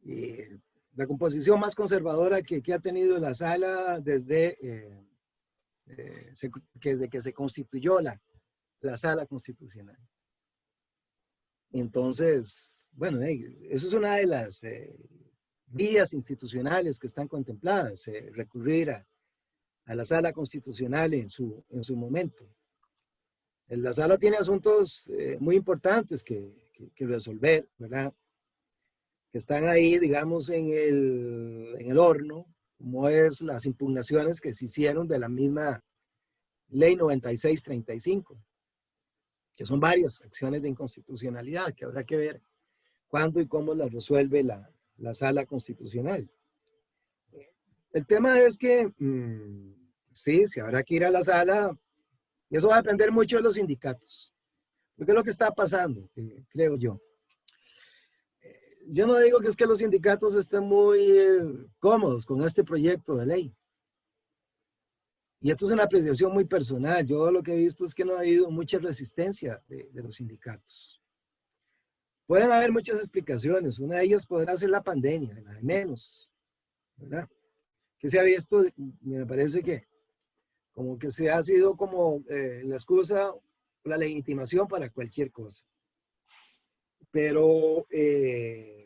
[SPEAKER 2] Y la composición más conservadora que ha tenido la sala desde que se constituyó la sala constitucional. Entonces, bueno, eso es una de las vías institucionales que están contempladas, recurrir a la sala constitucional en su momento. La sala tiene asuntos muy importantes que resolver, ¿verdad? Que están ahí, digamos, en el horno, como es las impugnaciones que se hicieron de la misma ley 9635, que son varias acciones de inconstitucionalidad que habrá que ver cuándo y cómo las resuelve la sala constitucional. El tema es que, sí, se habrá que ir a la sala, y eso va a depender mucho de los sindicatos. Porque es lo que está pasando, creo yo. Yo no digo que es que los sindicatos estén muy cómodos con este proyecto de ley. Y esto es una apreciación muy personal. Yo lo que he visto es que no ha habido mucha resistencia de los sindicatos. Pueden haber muchas explicaciones. Una de ellas podrá ser la pandemia, la de menos, ¿verdad? Que se ha visto, me parece que como que se ha sido como la excusa, la legitimación para cualquier cosa. Pero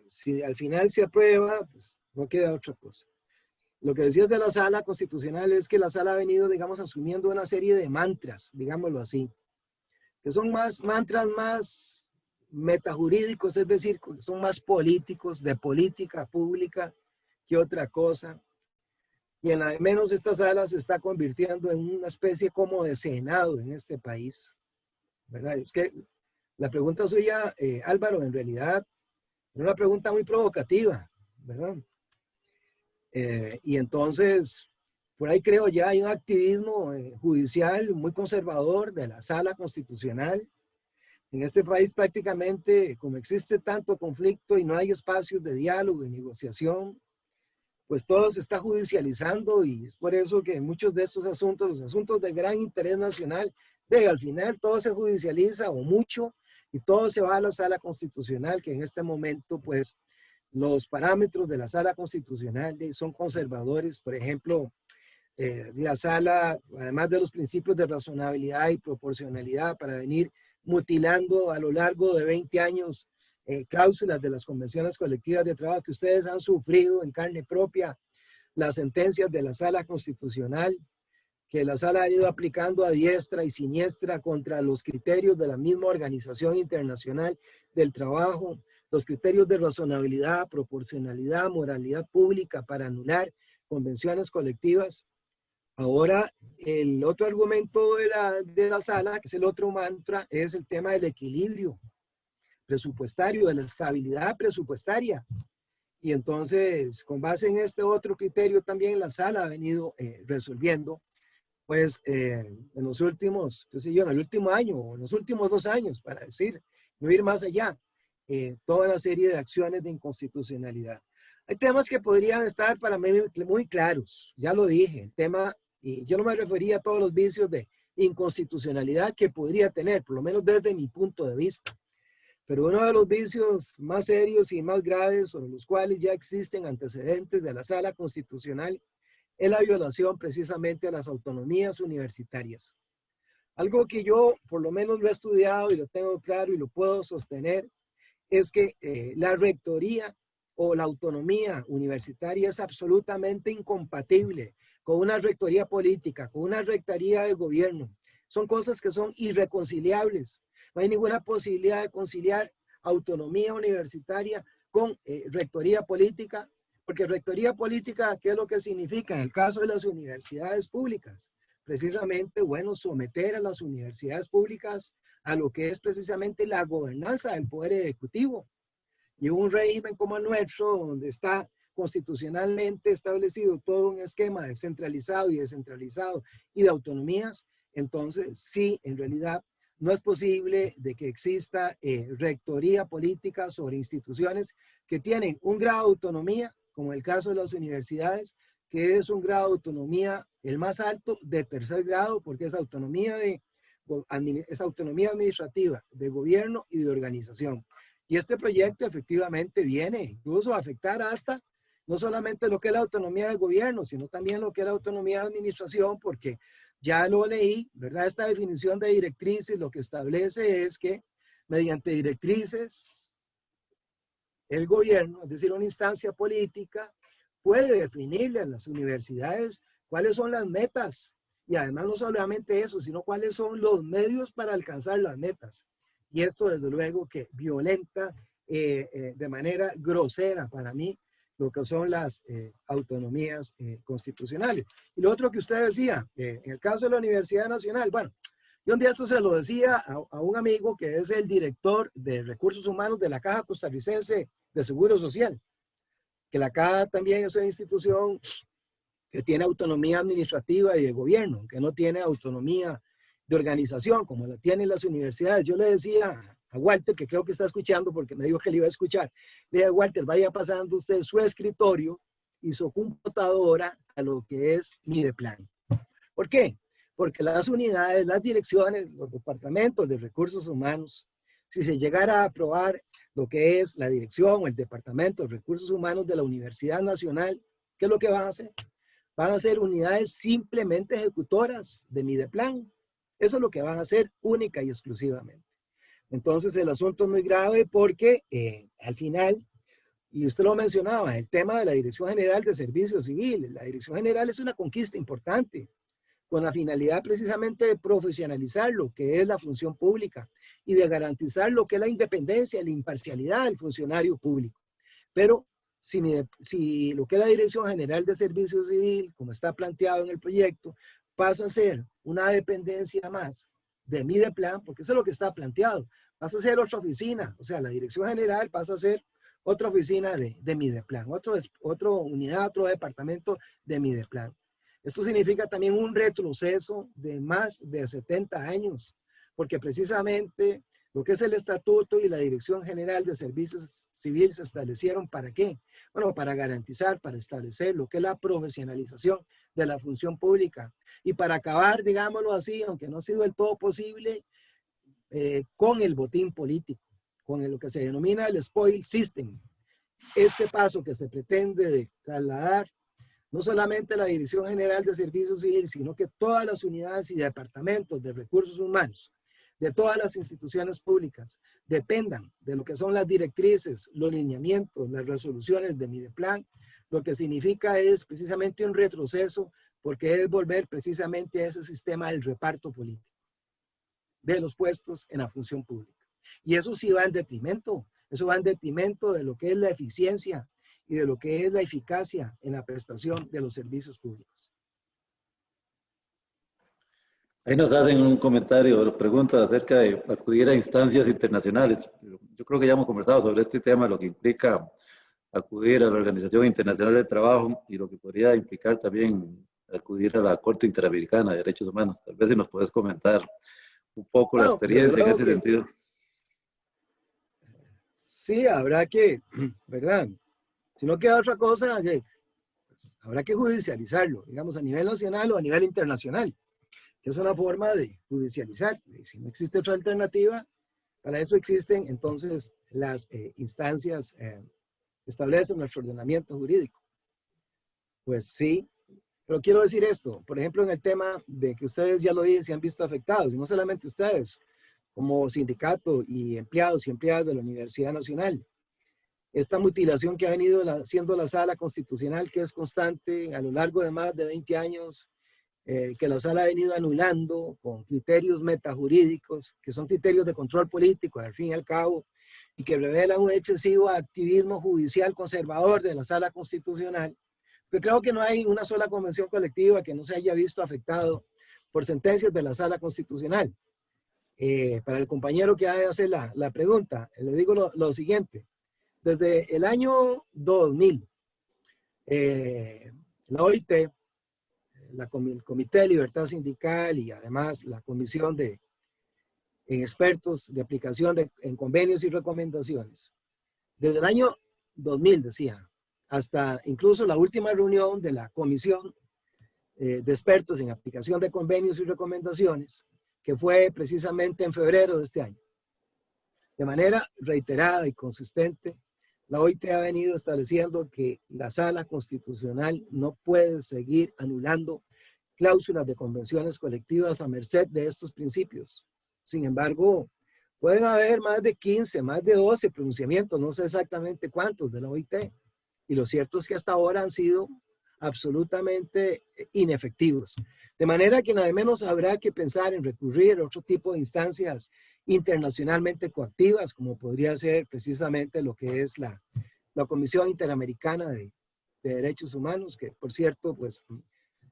[SPEAKER 2] si al final se aprueba, pues no queda otra cosa. Lo que decías de la sala constitucional es que la sala ha venido, digamos, asumiendo una serie de mantras, digámoslo así, que son más mantras más metajurídicos, es decir, son más políticos, de política pública que otra cosa. y en la de menos esta sala se está convirtiendo en una especie como de Senado en este país, ¿verdad? Es que la pregunta suya, Álvaro, en realidad es una pregunta muy provocativa, ¿verdad? Y entonces, por ahí creo ya hay un activismo judicial muy conservador de la sala constitucional. En este país prácticamente, como existe tanto conflicto y no hay espacios de diálogo y negociación, pues todo se está judicializando y es por eso que muchos de estos asuntos, los asuntos de gran interés nacional, al final todo se judicializa o mucho y todo se va a la sala constitucional, que en este momento pues los parámetros de la sala constitucional son conservadores. Por ejemplo, la sala, además de los principios de razonabilidad y proporcionalidad para venir mutilando a lo largo de 20 años cláusulas de las convenciones colectivas de trabajo que ustedes han sufrido en carne propia, las sentencias de la sala constitucional, que la sala ha ido aplicando a diestra y siniestra contra los criterios de la misma Organización Internacional del Trabajo, los criterios de razonabilidad, proporcionalidad, moralidad pública para anular convenciones colectivas. Ahora, el otro argumento de la sala, que es el otro mantra, es el tema del equilibrio presupuestario, de la estabilidad presupuestaria. Y entonces, con base en este otro criterio también la sala ha venido resolviendo, pues en los últimos, qué sé yo, en el último año, o en los últimos 2 años, para decir, no ir más allá, toda la serie de acciones de inconstitucionalidad. Hay temas que podrían estar para mí muy claros, ya lo dije, el tema, y yo no me refería a todos los vicios de inconstitucionalidad que podría tener, por lo menos desde mi punto de vista. Pero uno de los vicios más serios y más graves sobre los cuales ya existen antecedentes de la sala constitucional es la violación precisamente a las autonomías universitarias. Algo que yo por lo menos lo he estudiado y lo tengo claro y lo puedo sostener es que la rectoría o la autonomía universitaria es absolutamente incompatible con una rectoría política, con una rectoría de gobierno. Son cosas que son irreconciliables. No hay ninguna posibilidad de conciliar autonomía universitaria con rectoría política, porque rectoría política, ¿qué es lo que significa? En el caso de las universidades públicas, precisamente, bueno, someter a las universidades públicas a lo que es precisamente la gobernanza del Poder Ejecutivo. Y un régimen como el nuestro, donde está constitucionalmente establecido todo un esquema descentralizado y descentralizado y de autonomías, entonces sí, en realidad no es posible de que exista rectoría política sobre instituciones que tienen un grado de autonomía, como el caso de las universidades, que es un grado de autonomía el más alto de 3er grado, porque es autonomía administrativa, de gobierno y de organización. Y este proyecto efectivamente viene incluso a afectar hasta no solamente lo que es la autonomía de gobierno, sino también lo que es la autonomía de administración, porque ya lo leí, ¿verdad? Esta definición de directrices lo que establece es que mediante directrices el gobierno, es decir, una instancia política, puede definirle a las universidades cuáles son las metas y además no solamente eso, sino cuáles son los medios para alcanzar las metas. Y esto desde luego que violenta de manera grosera para mí lo que son las autonomías constitucionales. Y lo otro que usted decía, en el caso de la Universidad Nacional, bueno, yo un día esto se lo decía a un amigo que es el director de Recursos Humanos de la Caja Costarricense de Seguro Social, que la Caja también es una institución que tiene autonomía administrativa y de gobierno, que no tiene autonomía de organización como la tienen las universidades. Yo le decía a Walter, que creo que está escuchando porque me dijo que le iba a escuchar, le dije, Walter, vaya pasando usted su escritorio y su computadora a lo que es Mideplan. ¿Por qué? Porque las unidades, las direcciones, los departamentos de recursos humanos, si se llegara a aprobar lo que es la dirección o el departamento de recursos humanos de la Universidad Nacional, ¿qué es lo que van a hacer? Van a ser unidades simplemente ejecutoras de Mideplan. Eso es lo que van a hacer única y exclusivamente. Entonces el asunto es muy grave porque al final, y usted lo mencionaba, el tema de la Dirección General de Servicios Civiles. La Dirección General es una conquista importante, con la finalidad precisamente de profesionalizar lo que es la función pública y de garantizar lo que es la independencia y la imparcialidad del funcionario público. Pero si lo que es la Dirección General de Servicio Civil, como está planteado en el proyecto, pasa a ser una dependencia más de Mideplan, porque eso es lo que está planteado, pasa a ser otra oficina, o sea, la Dirección General pasa a ser otra oficina de Mideplan, otra unidad, otro departamento de Mideplan. Esto significa también un retroceso de más de 70 años, porque precisamente lo que es el estatuto y la Dirección General de Servicios Civiles se establecieron ¿para qué? Bueno, para garantizar, para establecer lo que es la profesionalización de la función pública y para acabar, digámoslo así, aunque no ha sido del todo posible, con el botín político, con lo que se denomina el spoil system. Este paso que se pretende de trasladar no solamente la Dirección General de Servicios Civiles, sino que todas las unidades y departamentos de recursos humanos de todas las instituciones públicas dependan de lo que son las directrices, los lineamientos, las resoluciones de Mideplan, lo que significa es precisamente un retroceso porque es volver precisamente a ese sistema del reparto político de los puestos en la función pública. Y eso sí va en detrimento, eso va en detrimento de lo que es la eficiencia y de lo que es la eficacia en la prestación de los servicios públicos.
[SPEAKER 1] Ahí nos hacen un comentario, preguntas acerca de acudir a instancias internacionales. Yo creo que ya hemos conversado sobre este tema, lo que implica acudir a la Organización Internacional del Trabajo y lo que podría implicar también acudir a la Corte Interamericana de Derechos Humanos. Tal vez si nos puedes comentar un poco la
[SPEAKER 2] Bueno, yo
[SPEAKER 1] experiencia en
[SPEAKER 2] creo
[SPEAKER 1] ese
[SPEAKER 2] que
[SPEAKER 1] sentido.
[SPEAKER 2] sí, habrá que, ¿verdad? Si no queda otra cosa, pues, habrá que judicializarlo, digamos, a nivel nacional o a nivel internacional, que es una forma de judicializar. Y si no existe otra alternativa, para eso existen entonces las instancias que establecen nuestro ordenamiento jurídico. Pues sí, pero quiero decir esto, por ejemplo, en el tema de que ustedes ya lo dicen, se han visto afectados, y no solamente ustedes, como sindicato y empleados y empleadas de la Universidad Nacional. Esta mutilación que ha venido haciendo la Sala Constitucional, que es constante a lo largo de más de 20 años, que la Sala ha venido anulando con criterios metajurídicos, que son criterios de control político, al fin y al cabo, y que revelan un excesivo activismo judicial conservador de la Sala Constitucional. Yo creo que no hay una sola convención colectiva que no se haya visto afectado por sentencias de la Sala Constitucional. Para el compañero que hace la pregunta, le digo lo siguiente. Desde el año 2000, la OIT, el Comité de Libertad Sindical y además la Comisión de Expertos de Aplicación en Convenios y Recomendaciones, desde el año 2000, decía, hasta incluso la última reunión de la Comisión de Expertos en Aplicación de Convenios y Recomendaciones, que fue precisamente en febrero de este año. De manera reiterada y consistente, la OIT ha venido estableciendo que la Sala Constitucional no puede seguir anulando cláusulas de convenciones colectivas a merced de estos principios. Sin embargo, pueden haber más de 15, más de 12 pronunciamientos, no sé exactamente cuántos de la OIT, y lo cierto es que hasta ahora han sido absolutamente inefectivos. De manera que nada menos habrá que pensar en recurrir a otro tipo de instancias internacionalmente coactivas, como podría ser precisamente lo que es la Comisión Interamericana de Derechos Humanos, que por cierto, pues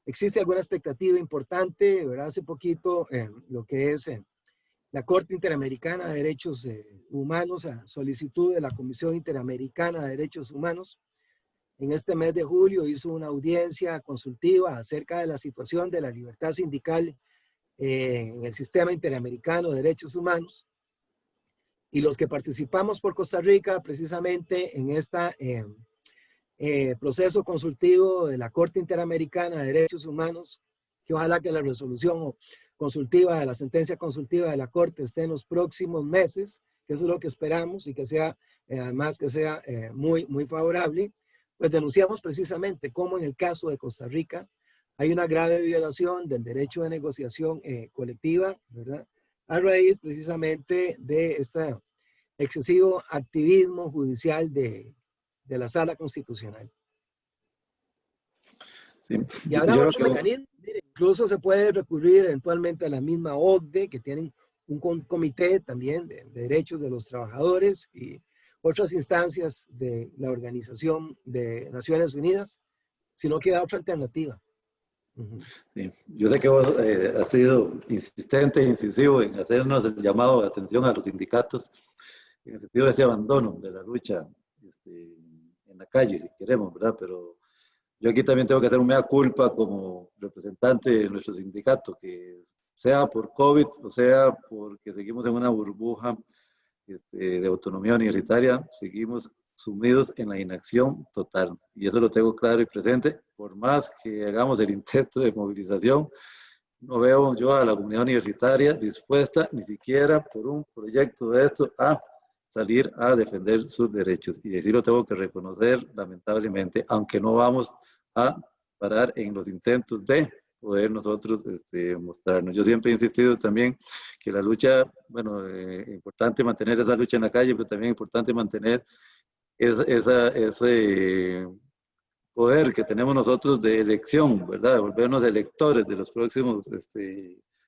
[SPEAKER 2] existe alguna expectativa importante, ¿verdad? Hace poquito lo que es la Corte Interamericana de Derechos Humanos, a solicitud de la Comisión Interamericana de Derechos Humanos, en este mes de julio hizo una audiencia consultiva acerca de la situación de la libertad sindical en el sistema interamericano de derechos humanos. Y los que participamos por Costa Rica precisamente en este proceso consultivo de la Corte Interamericana de Derechos Humanos, que ojalá que la resolución consultiva de la sentencia consultiva de la Corte esté en los próximos meses, que eso es lo que esperamos y que sea, además que sea muy, muy favorable. Pues denunciamos precisamente cómo en el caso de Costa Rica hay una grave violación del derecho de negociación colectiva, ¿verdad? A raíz precisamente de este excesivo activismo judicial de la Sala Constitucional.
[SPEAKER 1] Sí,
[SPEAKER 2] Y habrá otros mecanismos, incluso se puede recurrir eventualmente a la misma OCDE, que tienen un comité también de derechos de los trabajadores y otras instancias de la Organización de Naciones Unidas, si no queda otra alternativa.
[SPEAKER 1] Sí. Yo sé que vos has sido insistente e incisivo en hacernos el llamado de atención a los sindicatos en el sentido de ese abandono de la lucha en la calle, si queremos, ¿verdad? Pero yo aquí también tengo que hacer un mea culpa como representante de nuestro sindicato, que sea por COVID o sea porque seguimos en una burbuja de autonomía universitaria, seguimos sumidos en la inacción total. Y eso lo tengo claro y presente. Por más que hagamos el intento de movilización, no veo yo a la comunidad universitaria dispuesta ni siquiera por un proyecto de esto a salir a defender sus derechos. Y así lo tengo que reconocer, lamentablemente, aunque no vamos a parar en los intentos de poder nosotros mostrarnos. Yo siempre he insistido también que la lucha, bueno, importante mantener esa lucha en la calle, pero también importante mantener ese poder que tenemos nosotros de elección, ¿verdad? De volvernos electores de los próximos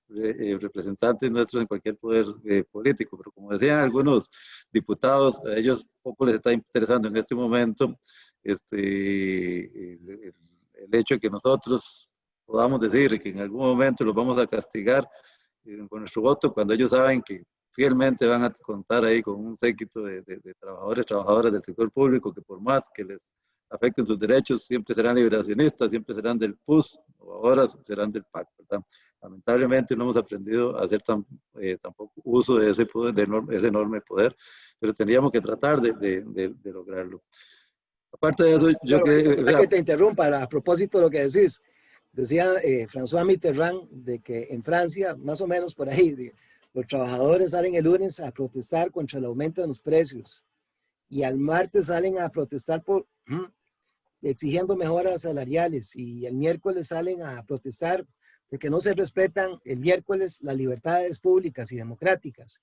[SPEAKER 1] representantes nuestros en cualquier poder político. Pero como decían algunos diputados, a ellos poco les está interesando en este momento el hecho de que nosotros podamos decir que en algún momento los vamos a castigar con nuestro voto cuando ellos saben que fielmente van a contar ahí con un séquito de trabajadores, trabajadoras del sector público que por más que les afecten sus derechos, siempre serán liberacionistas, siempre serán del PUS, o ahora serán del PAC, ¿verdad? Lamentablemente no hemos aprendido a hacer tampoco uso de ese, poder, ese enorme poder, pero tendríamos que tratar de lograrlo. Aparte de eso, yo
[SPEAKER 2] que te interrumpa, a propósito de lo que decís, decía François Mitterrand de que en Francia, más o menos por ahí, los trabajadores salen el lunes a protestar contra el aumento de los precios y al martes salen a protestar por exigiendo mejoras salariales y el miércoles salen a protestar porque no se respetan el miércoles las libertades públicas y democráticas.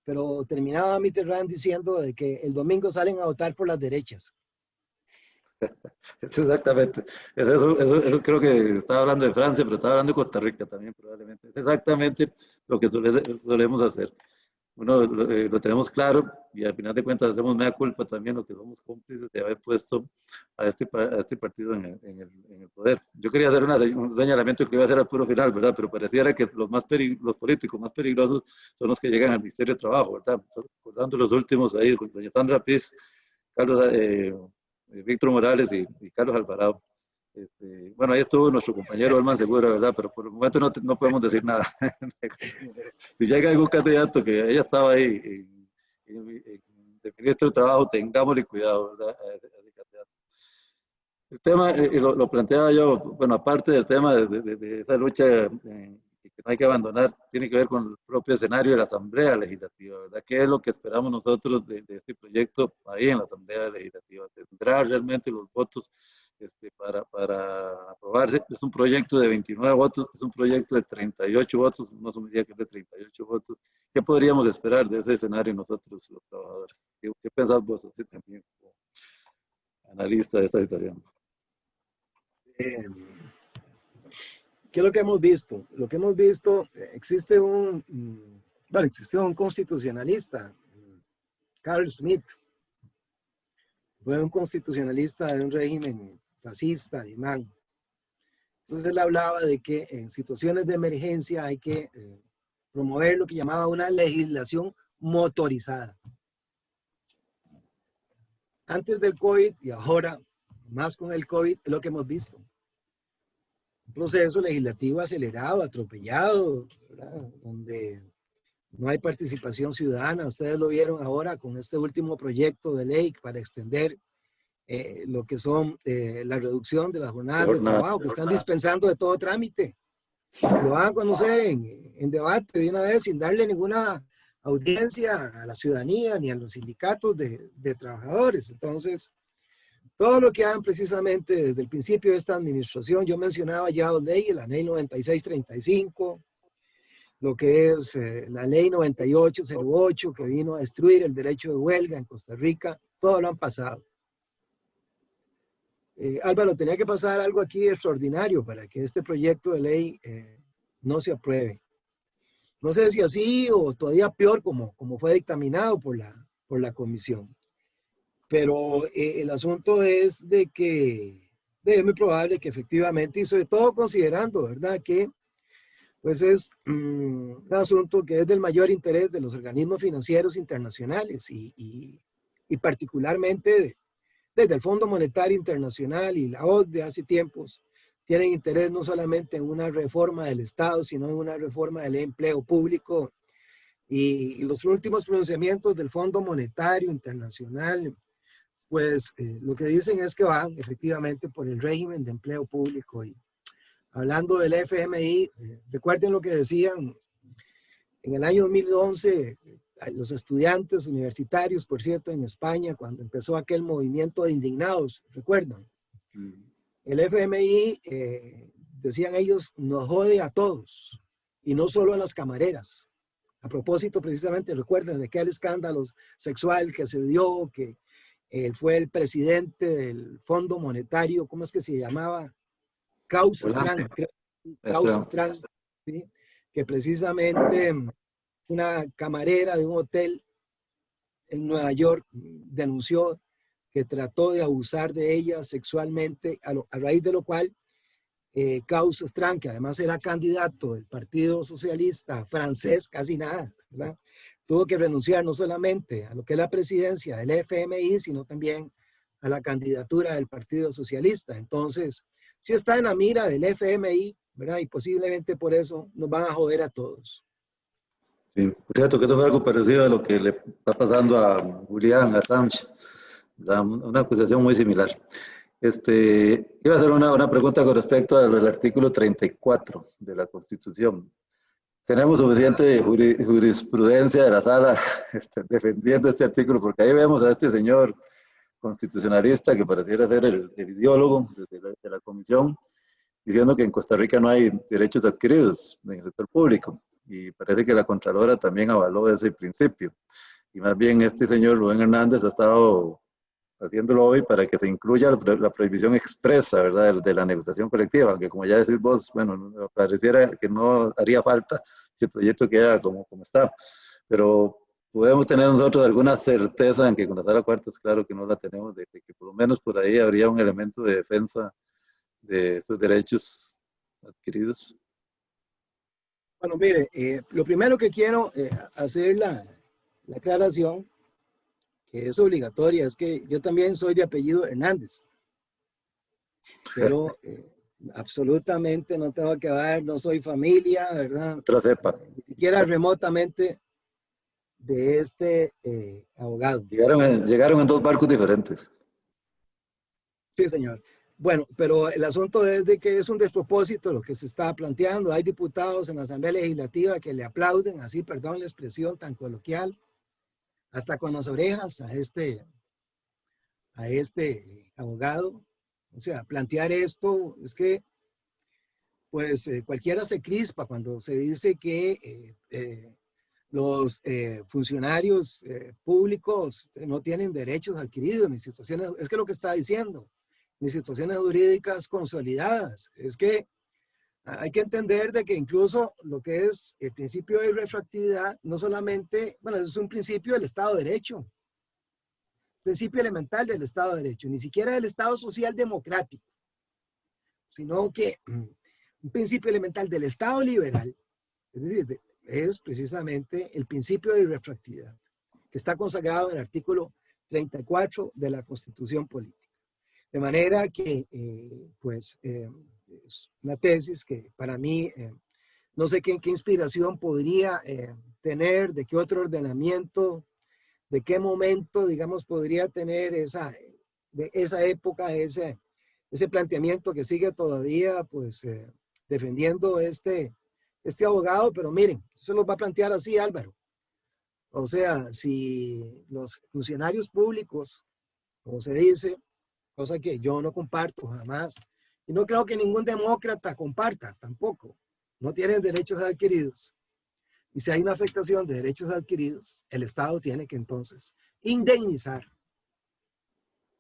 [SPEAKER 2] Pero terminaba Mitterrand diciendo de que el domingo salen a votar por las derechas.
[SPEAKER 1] Exactamente. Eso creo que estaba hablando de Francia, pero estaba hablando de Costa Rica también probablemente. Es exactamente lo que solemos hacer. Uno lo tenemos claro y al final de cuentas hacemos mea culpa también lo que somos cómplices de haber puesto a este partido en el poder. Yo quería hacer un señalamiento que iba a hacer al puro final, ¿verdad? Pero pareciera que los políticos más peligrosos son los que llegan al Ministerio de Trabajo, ¿verdad? Recordando los últimos ahí, con doña Sandra Piz, Carlos, Víctor Morales y Carlos Alvarado. Bueno, ahí estuvo nuestro compañero Alman Segura, ¿verdad? Pero por el momento no podemos decir nada. Si llega algún candidato que haya estado ahí de ministro de Trabajo, tengámosle cuidado, ¿verdad? A ese candidato. El tema, lo planteaba yo, bueno, aparte del tema de esa lucha que no hay que abandonar, tiene que ver con el propio escenario de la Asamblea Legislativa, ¿verdad? ¿Qué es lo que esperamos nosotros de este proyecto ahí en la Asamblea Legislativa? ¿Tendrá realmente los votos para aprobarse? Es un proyecto de 29 votos, es un proyecto de 38 votos, no asumiría que es de 38 votos. ¿Qué podríamos esperar de ese escenario nosotros, los trabajadores? ¿Qué pensás vos así también como analista de esta situación?
[SPEAKER 2] ¿Qué es lo que hemos visto? Lo que hemos visto, existe un constitucionalista, Carl Schmitt, fue un constitucionalista de un régimen fascista alemán. Entonces él hablaba de que en situaciones de emergencia hay que promover lo que llamaba una legislación motorizada. Antes del COVID y ahora más con el COVID es lo que hemos visto. Un proceso legislativo acelerado, atropellado, ¿verdad? Donde no hay participación ciudadana. Ustedes lo vieron ahora con este último proyecto de ley para extender lo que son la reducción de las jornadas de trabajo, que están dispensando de todo trámite. Lo van a conocer en debate de una vez sin darle ninguna audiencia a la ciudadanía ni a los sindicatos de trabajadores. Entonces, todo lo que hagan precisamente desde el principio de esta administración, yo mencionaba ya dos leyes, la ley 9635, lo que es la ley 9808, que vino a destruir el derecho de huelga en Costa Rica, todo lo han pasado. Álvaro, tenía que pasar algo aquí extraordinario para que este proyecto de ley no se apruebe. No sé si así o todavía peor como fue dictaminado por la comisión. Pero el asunto es de que es muy probable que efectivamente, y sobre todo considerando, ¿verdad?, que pues es un asunto que es del mayor interés de los organismos financieros internacionales y particularmente desde el Fondo Monetario Internacional y la OCDE hace tiempos tienen interés no solamente en una reforma del Estado, sino en una reforma del empleo público. Y los últimos pronunciamientos del Fondo Monetario Internacional, pues lo que dicen es que van efectivamente por el régimen de empleo público. Y hablando del FMI, recuerden lo que decían en el año 2011 los estudiantes universitarios, por cierto, en España, cuando empezó aquel movimiento de indignados, ¿recuerdan? El FMI, decían ellos, nos jode a todos, y no solo a las camareras. A propósito, precisamente, recuerden de aquel escándalo sexual que se dio, que él fue el presidente del Fondo Monetario, ¿cómo es que se llamaba? Klaus Strang, Klaus Strang, ¿sí? Que precisamente una camarera de un hotel en Nueva York denunció que trató de abusar de ella sexualmente, a raíz de lo cual Klaus Strang, que además era candidato del Partido Socialista francés, casi nada, ¿verdad?, tuvo que renunciar no solamente a lo que es la presidencia del FMI, sino también a la candidatura del Partido Socialista. Entonces, sí está en la mira del FMI, ¿verdad? Y posiblemente por eso nos van a joder a todos.
[SPEAKER 1] Sí, por cierto, que esto fue algo parecido a lo que le está pasando a Julián Assange, una acusación muy similar. Iba a hacer una pregunta con respecto al artículo 34 de la Constitución. Tenemos suficiente jurisprudencia de la sala defendiendo este artículo, porque ahí vemos a este señor constitucionalista que pareciera ser el ideólogo de la comisión, diciendo que en Costa Rica no hay derechos adquiridos en el sector público. Y parece que la Contralora también avaló ese principio. Y más bien este señor Rubén Hernández ha estado haciéndolo hoy para que se incluya la prohibición expresa, ¿verdad?, de la negociación colectiva, aunque como ya decís vos, bueno, pareciera que no haría falta si el proyecto queda como está. Pero podemos tener nosotros alguna certeza en que con la sala cuarta es claro que no la tenemos, de que por lo menos por ahí habría un elemento de defensa de estos derechos adquiridos.
[SPEAKER 2] Bueno, mire, lo primero que quiero hacer la aclaración, que es obligatoria, es que yo también soy de apellido Hernández, pero absolutamente no tengo que ver, no soy familia, ¿verdad?
[SPEAKER 1] Otra cepa.
[SPEAKER 2] Ni siquiera remotamente de este abogado.
[SPEAKER 1] Llegaron en dos barcos diferentes.
[SPEAKER 2] Sí, señor. Bueno, pero el asunto es de que es un despropósito lo que se está planteando. Hay diputados en la Asamblea Legislativa que le aplauden, así, perdón la expresión tan coloquial, hasta con las orejas a este abogado. O sea, plantear esto es que, pues, cualquiera se crispa cuando se dice que los funcionarios públicos no tienen derechos adquiridos ni situaciones, es que lo que está diciendo, ni situaciones jurídicas consolidadas. Es que hay que entender de que incluso lo que es el principio de irrefractividad, no solamente, bueno, es un principio del Estado de Derecho, principio elemental del Estado de Derecho, ni siquiera del Estado social democrático, sino que un principio elemental del Estado liberal, es decir, es precisamente el principio de irrefractividad, que está consagrado en el artículo 34 de la Constitución Política. De manera que, pues, es una tesis que para mí, no sé qué inspiración podría tener, de qué otro ordenamiento, de qué momento, digamos, podría tener de esa época, ese planteamiento que sigue todavía, pues, defendiendo este abogado. Pero miren, se los va a plantear así, Álvaro. O sea, si los funcionarios públicos, como se dice, cosa que yo no comparto jamás, y no creo que ningún demócrata comparta tampoco, no tienen derechos adquiridos. Y si hay una afectación de derechos adquiridos, el Estado tiene que entonces indemnizar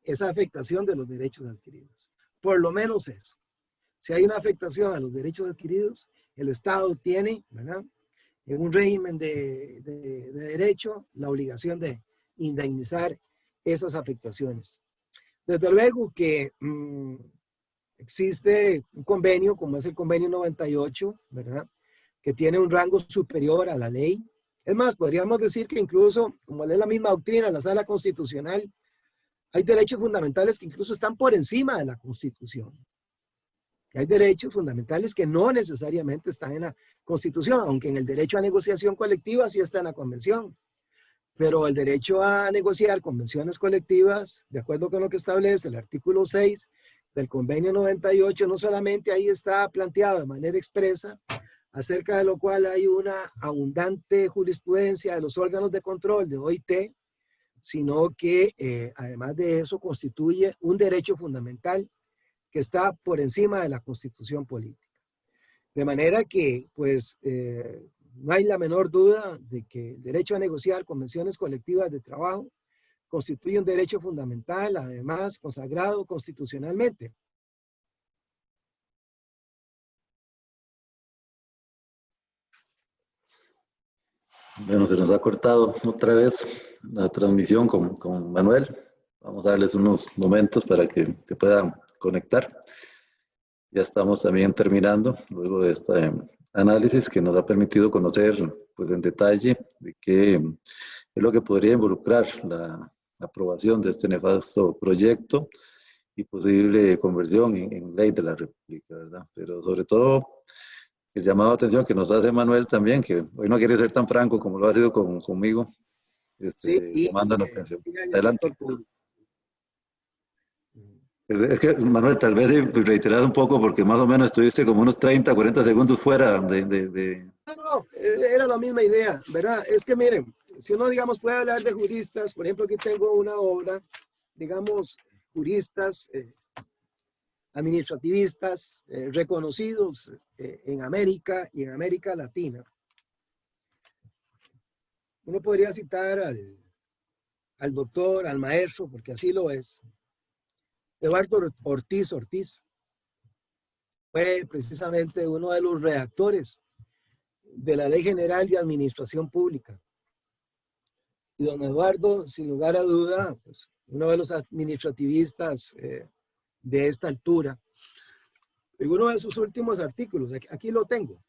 [SPEAKER 2] esa afectación de los derechos adquiridos. Por lo menos eso. Si hay una afectación a los derechos adquiridos, el Estado tiene, ¿verdad?, en un régimen de derecho, la obligación de indemnizar esas afectaciones. Desde luego que existe un convenio, como es el convenio 98, ¿verdad?, que tiene un rango superior a la ley. Es más, podríamos decir que incluso, como es la misma doctrina, la sala constitucional, hay derechos fundamentales que incluso están por encima de la Constitución. Hay derechos fundamentales que no necesariamente están en la Constitución, aunque en el derecho a negociación colectiva sí está en la Convención. Pero el derecho a negociar convenciones colectivas, de acuerdo con lo que establece el artículo 6 del convenio 98, no solamente ahí está planteado de manera expresa, acerca de lo cual hay una abundante jurisprudencia de los órganos de control de OIT, sino que además de eso constituye un derecho fundamental que está por encima de la Constitución política. De manera que, pues, no hay la menor duda de que el derecho a negociar convenciones colectivas de trabajo constituye un derecho fundamental, además consagrado constitucionalmente.
[SPEAKER 1] Bueno, se nos ha cortado otra vez la transmisión con Manuel. Vamos a darles unos momentos para que se puedan conectar. Ya estamos también terminando, luego de este análisis que nos ha permitido conocer pues, en detalle de qué es lo que podría involucrar la aprobación de este nefasto proyecto y posible conversión en ley de la República, ¿verdad? Pero sobre todo el llamado de atención que nos hace Manuel también, que hoy no quiere ser tan franco como lo ha sido conmigo,
[SPEAKER 2] Sí, y
[SPEAKER 1] llamando la atención.
[SPEAKER 2] en el
[SPEAKER 1] Adelante.
[SPEAKER 2] sector público.
[SPEAKER 1] Es que, Manuel, tal vez reiteras un poco porque más o menos estuviste como unos 30, 40 segundos fuera de...
[SPEAKER 2] No, era la misma idea, ¿verdad? Es que miren, si uno, digamos, puede hablar de juristas, por ejemplo, aquí tengo una obra, digamos, juristas, administrativistas reconocidos en América y en América Latina. Uno podría citar al doctor, al maestro, porque así lo es, Eduardo Ortiz Ortiz. Fue precisamente uno de los redactores de la Ley General de Administración Pública. Y don Eduardo, sin lugar a duda, pues, uno de los administrativistas de esta altura. En uno de sus últimos artículos, aquí lo tengo,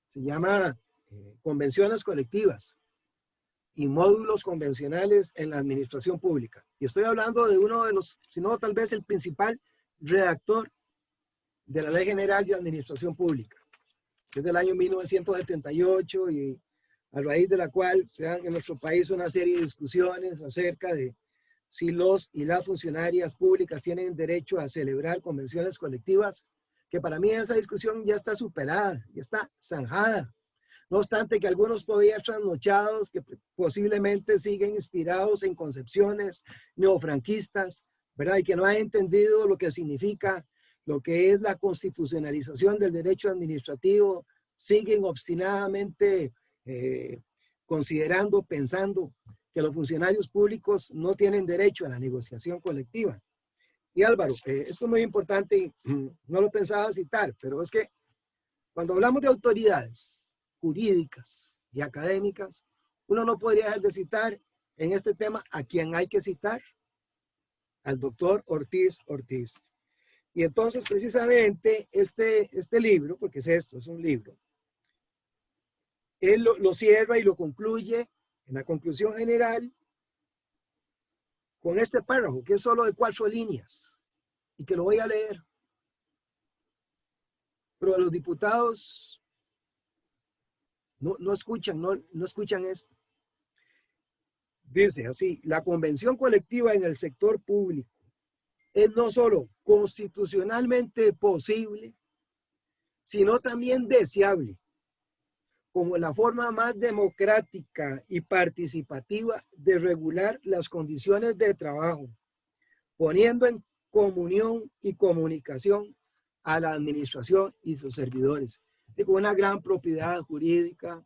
[SPEAKER 2] se llama Convenciones Colectivas y Módulos Convencionales en la Administración Pública. Y estoy hablando de uno de los, si no tal vez el principal redactor de la Ley General de Administración Pública, que es del año 1978 y a raíz de la cual se dan en nuestro país una serie de discusiones acerca de si los y las funcionarias públicas tienen derecho a celebrar convenciones colectivas, que para mí esa discusión ya está superada, ya está zanjada. No obstante que algunos todavía trasnochados que posiblemente siguen inspirados en concepciones neofranquistas, ¿verdad? Y que no han entendido lo que significa lo que es la constitucionalización del derecho administrativo, siguen obstinadamente considerando, pensando que los funcionarios públicos no tienen derecho a la negociación colectiva. Y Álvaro, esto es muy importante y no lo pensaba citar, pero es que cuando hablamos de autoridades jurídicas y académicas, uno no podría dejar de citar en este tema a quien hay que citar, al doctor Ortiz Ortiz. Y entonces precisamente este libro, porque es esto, es un libro, él lo cierra y lo concluye en la conclusión general con este párrafo, que es solo de 4 líneas, y que lo voy a leer. Pero los diputados no escuchan esto. Dice así: la convención colectiva en el sector público es no solo constitucionalmente posible, sino también deseable, como la forma más democrática y participativa de regular las condiciones de trabajo, poniendo en comunión y comunicación a la administración y sus servidores, y con una gran propiedad jurídica,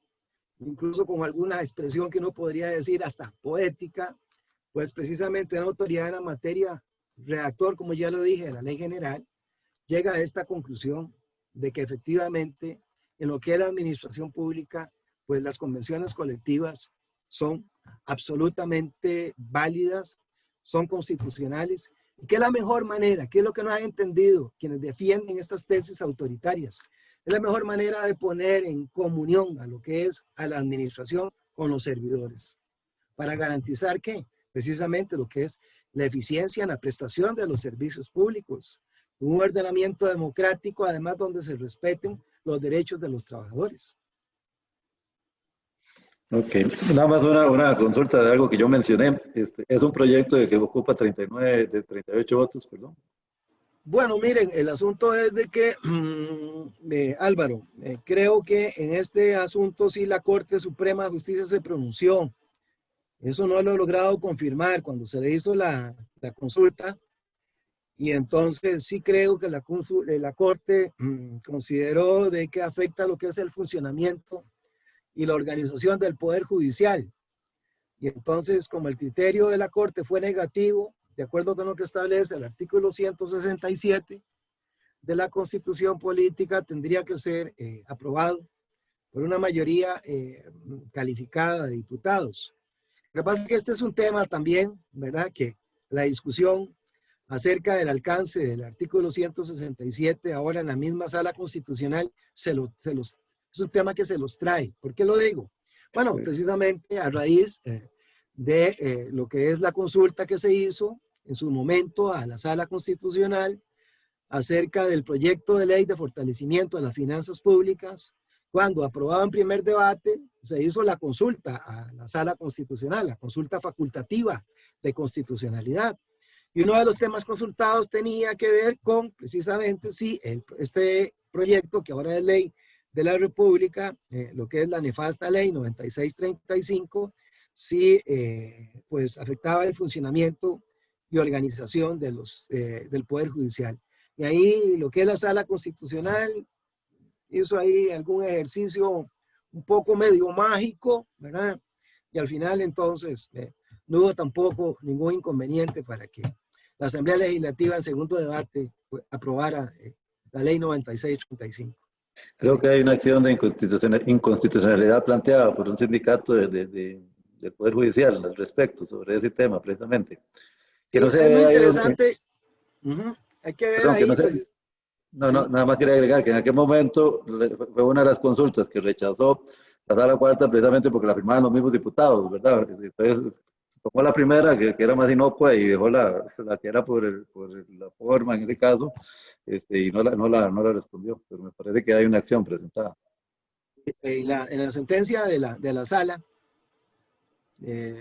[SPEAKER 2] incluso con alguna expresión que uno podría decir hasta poética, pues precisamente una autoridad en la materia, redactor, como ya lo dije, de la Ley General, llega a esta conclusión de que efectivamente en lo que es la administración pública, pues las convenciones colectivas son absolutamente válidas, son constitucionales. ¿Y qué es la mejor manera? ¿Qué es lo que no han entendido quienes defienden estas tesis autoritarias? Es la mejor manera de poner en comunión a lo que es a la administración con los servidores, para garantizar que precisamente lo que es la eficiencia en la prestación de los servicios públicos, un ordenamiento democrático, además donde se respeten los derechos de los trabajadores.
[SPEAKER 1] Ok, nada más una consulta de algo que yo mencioné. Es un proyecto que ocupa 39 de 38 votos, perdón.
[SPEAKER 2] Bueno, miren, el asunto es de que, Álvaro, creo que en este asunto sí la Corte Suprema de Justicia se pronunció. Eso no lo he logrado confirmar cuando se le hizo la consulta. Y entonces sí creo que la Corte consideró de que afecta lo que es el funcionamiento y la organización del Poder Judicial. Y entonces, como el criterio de la Corte fue negativo, de acuerdo con lo que establece el artículo 167 de la Constitución Política, tendría que ser aprobado por una mayoría calificada de diputados. Lo que pasa es que este es un tema también, ¿verdad? Que la discusión acerca del alcance del artículo 167 ahora en la misma sala constitucional es un tema que se los trae. ¿Por qué lo digo? Bueno, precisamente a raíz de lo que es la consulta que se hizo en su momento a la sala constitucional acerca del proyecto de ley de fortalecimiento de las finanzas públicas. Cuando aprobado en primer debate, se hizo la consulta a la sala constitucional, la consulta facultativa de constitucionalidad. Y uno de los temas consultados tenía que ver con precisamente si este proyecto, que ahora es ley de la República, lo que es la nefasta ley 9635, si pues afectaba el funcionamiento y organización de del Poder Judicial. Y ahí lo que es la sala constitucional hizo ahí algún ejercicio un poco medio mágico, ¿verdad? Y al final entonces no hubo tampoco ningún inconveniente para que la Asamblea Legislativa en segundo debate aprobara la ley 9635.
[SPEAKER 1] Creo
[SPEAKER 2] Sí.
[SPEAKER 1] que hay una acción de inconstitucionalidad planteada por un sindicato del Poder Judicial al respecto, sobre ese tema precisamente. Que
[SPEAKER 2] Sí,
[SPEAKER 1] no
[SPEAKER 2] es muy
[SPEAKER 1] se ha ido,
[SPEAKER 2] interesante. Hay que ver
[SPEAKER 1] perdón, que no
[SPEAKER 2] ahí,
[SPEAKER 1] sé,
[SPEAKER 2] pues,
[SPEAKER 1] no, no,
[SPEAKER 2] sí.
[SPEAKER 1] nada más quería agregar que en aquel momento fue una de las consultas que rechazó la sala cuarta precisamente porque la firmaban los mismos diputados, ¿verdad? Entonces tomó la primera, que era más inocua, y dejó la que era por la forma en ese caso, y no la respondió, pero me parece que hay una acción presentada.
[SPEAKER 2] En la sentencia de la sala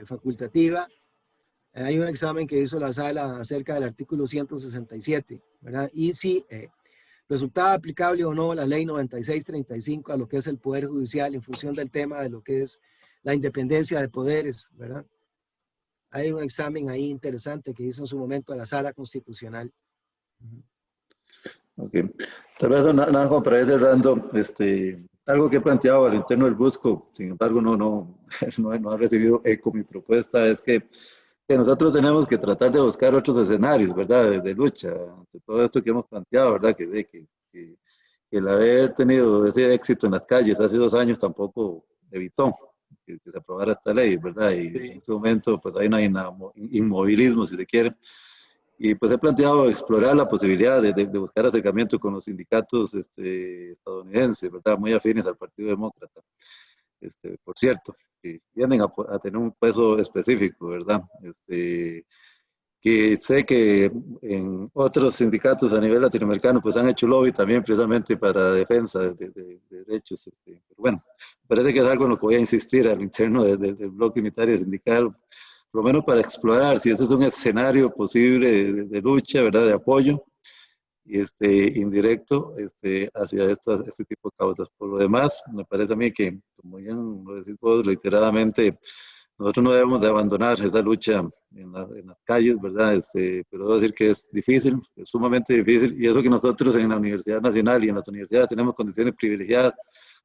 [SPEAKER 2] facultativa, hay un examen que hizo la sala acerca del artículo 167, ¿verdad? Y si resultaba aplicable o no la ley 9635 a lo que es el Poder Judicial en función del tema de lo que es la independencia de poderes, ¿verdad? Hay un examen ahí interesante que hizo en su momento la sala constitucional.
[SPEAKER 1] Ok. Tal vez nada como para ir cerrando, algo que he planteado al interno del Busco, sin embargo no ha recibido eco mi propuesta, es que nosotros tenemos que tratar de buscar otros escenarios, ¿verdad? De lucha, ante todo esto que hemos planteado, ¿verdad? Que el haber tenido ese éxito en las calles hace 2 años tampoco evitó que se aprobara esta ley, ¿verdad? Y en
[SPEAKER 2] Sí.
[SPEAKER 1] este momento pues hay un inmovilismo, si se quiere. Y pues he planteado explorar la posibilidad de buscar acercamiento con los sindicatos estadounidenses, ¿verdad? Muy afines al Partido Demócrata, por cierto, que vienen a tener un peso específico, ¿verdad? Que sé que en otros sindicatos a nivel latinoamericano pues han hecho lobby también precisamente para defensa de derechos. Pero bueno, parece que es algo en lo que voy a insistir al interno del bloque unitario sindical, por lo menos para explorar si ese es un escenario posible de lucha, ¿verdad? De apoyo y indirecto hacia este tipo de causas. Por lo demás, me parece a mí que, como ya lo decís vos reiteradamente, nosotros no debemos de abandonar esa lucha en las calles, ¿verdad? Pero debo decir que es difícil, es sumamente difícil, y eso que nosotros en la Universidad Nacional y en las universidades tenemos condiciones privilegiadas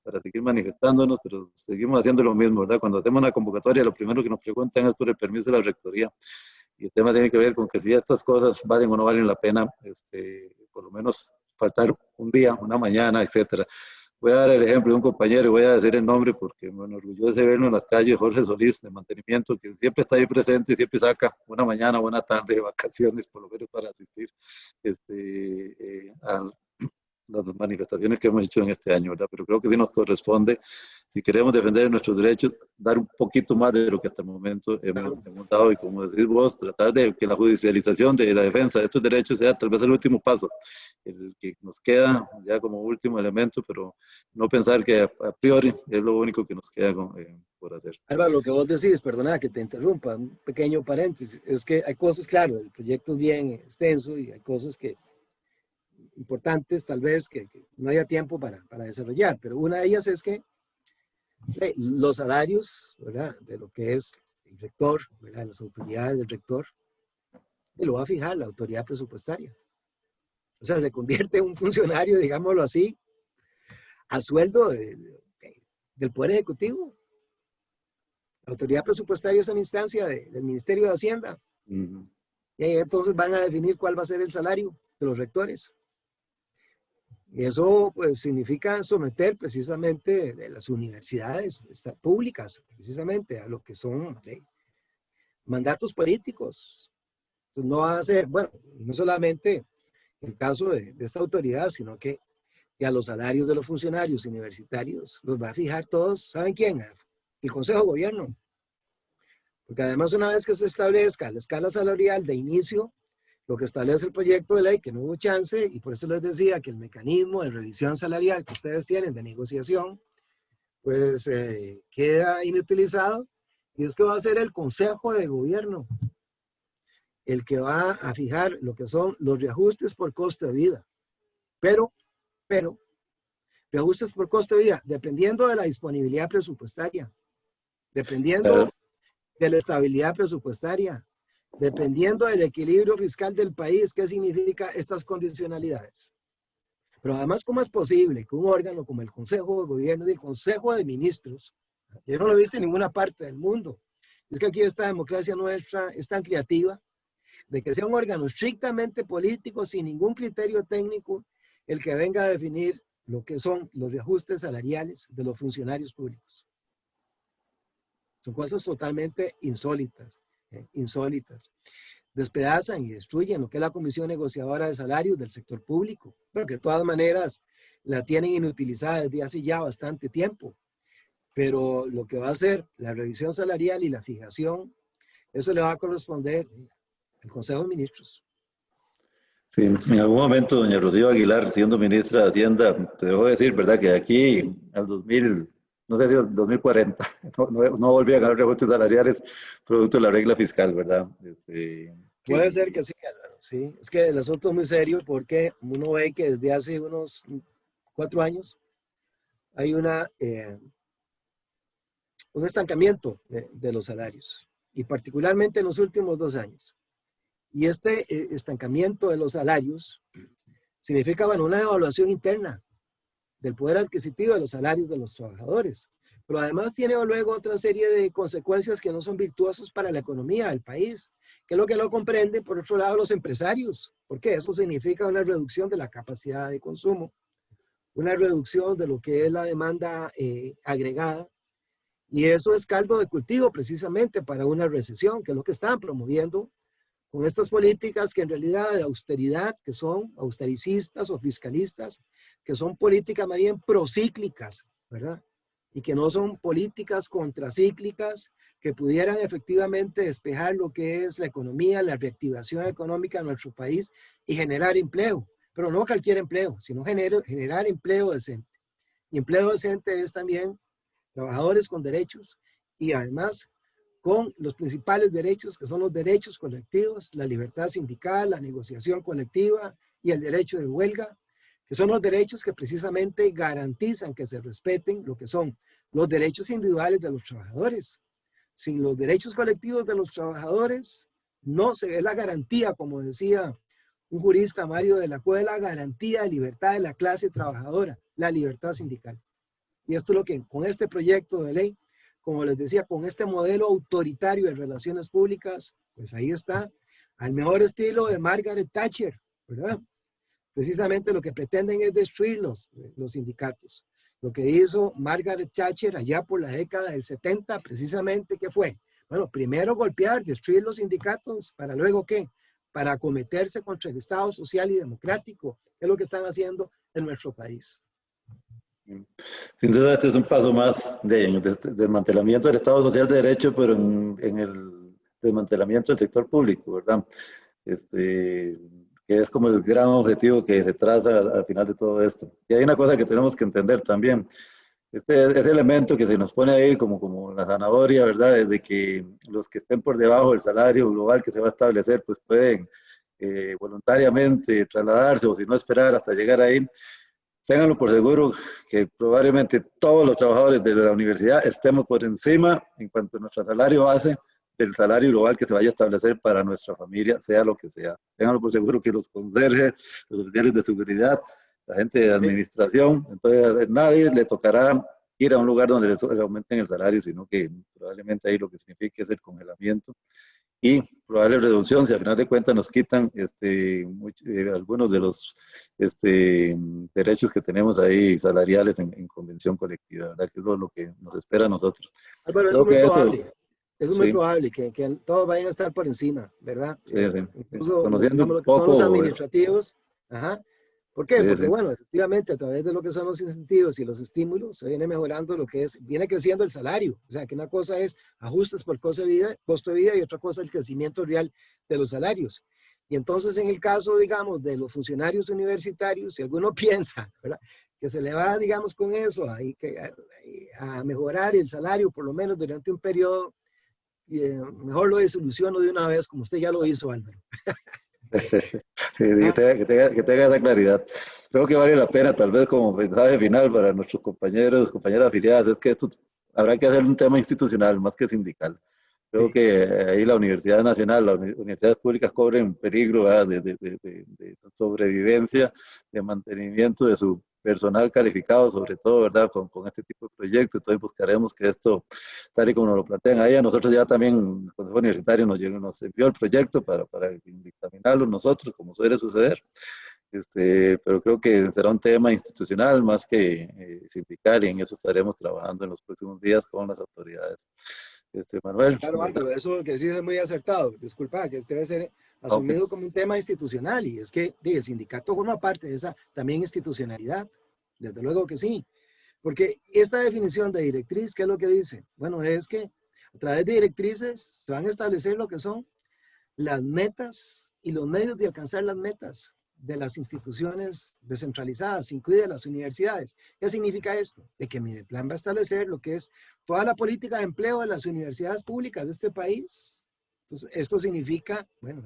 [SPEAKER 1] para seguir manifestándonos, pero seguimos haciendo lo mismo, ¿verdad? Cuando hacemos una convocatoria, lo primero que nos preguntan es por el permiso de la rectoría, y el tema tiene que ver con que si estas cosas valen o no valen la pena, por lo menos faltar un día, una mañana, etcétera. Voy a dar el ejemplo de un compañero y voy a decir el nombre porque me enorgullece verlo en las calles, Jorge Solís, de mantenimiento, que siempre está ahí presente y siempre saca una mañana o una tarde de vacaciones, por lo menos para asistir a las manifestaciones que hemos hecho en este año, ¿verdad? Pero creo que sí nos corresponde, si queremos defender nuestros derechos, dar un poquito más de lo que hasta el momento hemos dado y, como decís vos, tratar de que la judicialización de la defensa de estos derechos sea tal vez el último paso, el que nos queda ya como último elemento, pero no pensar que a priori es lo único que nos queda por hacer.
[SPEAKER 2] Álvaro, lo que vos decís, perdona que te interrumpa, un pequeño paréntesis, es que hay cosas, claro, el proyecto es bien extenso y hay cosas que importantes tal vez que no haya tiempo para desarrollar, pero una de ellas es que los salarios, ¿verdad?, de lo que es el rector, ¿verdad?, las autoridades del rector, lo va a fijar la autoridad presupuestaria. O sea, se convierte en un funcionario, digámoslo así, a sueldo del Poder Ejecutivo. La autoridad presupuestaria es una instancia del Ministerio de Hacienda.
[SPEAKER 1] Uh-huh.
[SPEAKER 2] Y entonces van a definir cuál va a ser el salario de los rectores. Y eso pues significa someter precisamente de las universidades públicas, precisamente a lo que son mandatos políticos. Entonces, no va a ser, bueno, no solamente el caso de esta autoridad, sino que a los salarios de los funcionarios universitarios los va a fijar todos, ¿saben quién? El Consejo de Gobierno. Porque además, una vez que se establezca la escala salarial de inicio, lo que establece el proyecto de ley, que no hubo chance, y por eso les decía que el mecanismo de revisión salarial que ustedes tienen de negociación, pues queda inutilizado, y es que va a ser el Consejo de Gobierno el que va a fijar lo que son los reajustes por costo de vida. Pero, reajustes por costo de vida, dependiendo de la disponibilidad presupuestaria, dependiendo de la estabilidad presupuestaria, dependiendo del equilibrio fiscal del país. ¿Qué significa estas condicionalidades? Pero además, ¿cómo es posible que un órgano como el Consejo de Gobierno y el Consejo de Ministros, yo no lo he visto en ninguna parte del mundo, es que aquí esta democracia nuestra es tan creativa, de que sea un órgano estrictamente político, sin ningún criterio técnico, el que venga a definir lo que son los reajustes salariales de los funcionarios públicos? Son cosas totalmente insólitas, insólitas. Despedazan y destruyen lo que es la Comisión Negociadora de Salarios del sector público, pero que de todas maneras la tienen inutilizada desde hace ya bastante tiempo. Pero lo que va a ser la revisión salarial y la fijación, eso le va a corresponder al Consejo de Ministros.
[SPEAKER 1] Sí, en algún momento doña Rocío Aguilar, siendo ministra de Hacienda, te debo decir, ¿verdad?, que de aquí al 2000, no sé si al 2040, no volví a ganar reajustes salariales producto de la regla fiscal, ¿verdad?
[SPEAKER 2] Puede ser que sí, Álvaro, sí. Es que el asunto es muy serio porque uno ve que desde hace unos 4 años hay un estancamiento de los salarios, y particularmente en los últimos 2 años. Y este estancamiento de los salarios significa, bueno, una devaluación interna del poder adquisitivo de los salarios de los trabajadores. Pero además tiene luego otra serie de consecuencias que no son virtuosas para la economía del país, que es lo que lo comprenden, por otro lado, los empresarios, porque eso significa una reducción de la capacidad de consumo, una reducción de lo que es la demanda agregada, y eso es caldo de cultivo precisamente para una recesión, que es lo que están promoviendo con estas políticas que en realidad de austeridad, que son austericistas o fiscalistas, que son políticas más bien procíclicas, ¿verdad? Y que no son políticas contracíclicas que pudieran efectivamente despejar lo que es la economía, la reactivación económica de nuestro país y generar empleo. Pero no cualquier empleo, sino generar empleo decente. Y empleo decente es también trabajadores con derechos y además con los principales derechos, que son los derechos colectivos, la libertad sindical, la negociación colectiva y el derecho de huelga, que son los derechos que precisamente garantizan que se respeten lo que son los derechos individuales de los trabajadores. Sin los derechos colectivos de los trabajadores, no se ve la garantía, como decía un jurista, Mario de la Cueva, la garantía de libertad de la clase trabajadora, la libertad sindical. Y esto es lo que con este proyecto de ley, como les decía, con este modelo autoritario de relaciones públicas, pues ahí está, al mejor estilo de Margaret Thatcher, ¿verdad? Precisamente lo que pretenden es destruir los sindicatos. Lo que hizo Margaret Thatcher allá por la década del 70, precisamente, ¿qué fue? Bueno, primero golpear, destruir los sindicatos, para luego, ¿qué? Para acometerse contra el Estado social y democrático, que es lo que están haciendo en nuestro país.
[SPEAKER 1] Sin duda, este es un paso más de desmantelamiento del Estado Social de Derecho, pero en el desmantelamiento del sector público, ¿verdad? Que es como el gran objetivo que se traza al final de todo esto. Y hay una cosa que tenemos que entender también. Ese elemento que se nos pone ahí como la zanahoria, ¿verdad? Es de que los que estén por debajo del salario global que se va a establecer, pues pueden voluntariamente trasladarse o si no esperar hasta llegar ahí. Ténganlo por seguro que probablemente todos los trabajadores de la universidad estemos por encima en cuanto a nuestro salario base del salario global que se vaya a establecer para nuestra familia, sea lo que sea. Ténganlo por seguro que los conserjes, los oficiales de seguridad, la gente de administración, entonces a nadie le tocará ir a un lugar donde le aumenten el salario, sino que probablemente ahí lo que significa es el congelamiento y probable reducción si al final de cuentas nos quitan algunos de los derechos que tenemos ahí salariales en convención colectiva, ¿verdad? Que es lo que nos espera a nosotros.
[SPEAKER 2] Álvaro, eso
[SPEAKER 1] Creo
[SPEAKER 2] es muy
[SPEAKER 1] que
[SPEAKER 2] probable.
[SPEAKER 1] esto,
[SPEAKER 2] Eso es muy
[SPEAKER 1] sí,
[SPEAKER 2] probable, que todos vayan a estar por encima, ¿verdad?
[SPEAKER 1] sí, sí.
[SPEAKER 2] Incluso,
[SPEAKER 1] Conociendo
[SPEAKER 2] digamos,
[SPEAKER 1] un
[SPEAKER 2] lo que son los
[SPEAKER 1] poco,
[SPEAKER 2] administrativos. Ajá. ¿Por qué?
[SPEAKER 1] sí,
[SPEAKER 2] Porque,
[SPEAKER 1] sí,
[SPEAKER 2] bueno, efectivamente, a través de lo que son los incentivos y los estímulos, se viene mejorando lo que es, viene creciendo el salario. O sea, que una cosa es ajustes por costo de vida y otra cosa el crecimiento real de los salarios. Y entonces, en el caso, digamos, de los funcionarios universitarios, si alguno piensa, ¿verdad? Que se le va, digamos, con eso a mejorar el salario, por lo menos durante un periodo, mejor lo disoluciono de una vez, como usted ya lo hizo, Álvaro.
[SPEAKER 1] que
[SPEAKER 2] Ah,
[SPEAKER 1] tenga esa claridad. Creo que vale la pena, tal vez como mensaje final para nuestros compañeros, compañeras afiliadas, es que esto habrá que hacer un tema institucional más que sindical. Creo
[SPEAKER 2] sí.
[SPEAKER 1] que ahí la Universidad Nacional, las universidades públicas corren peligro, ¿verdad? De sobrevivencia, de mantenimiento de su personal calificado, sobre todo, ¿verdad? Con este tipo de proyectos. Entonces buscaremos que esto, tal y como nos lo plantean ahí, a nosotros ya también, el Consejo Universitario nos envió el proyecto para dictaminarlo nosotros, como suele suceder. Pero creo que será un tema institucional más que sindical y en eso estaremos trabajando en los próximos días con las autoridades. Manuel.
[SPEAKER 2] Claro, Álvaro, eso que sí es muy acertado. Disculpa, que debe ser
[SPEAKER 1] Ok.
[SPEAKER 2] asumido como un tema institucional y es que el sindicato forma parte de esa también institucionalidad. Desde luego que sí. Porque esta definición de directriz, ¿qué es lo que dice? Bueno, es que a través de directrices se van a establecer lo que son las metas y los medios de alcanzar las metas de las instituciones descentralizadas, incluidas las universidades. ¿Qué significa esto? De que Mideplan va a establecer lo que es toda la política de empleo de las universidades públicas de este país. Entonces, esto significa, bueno,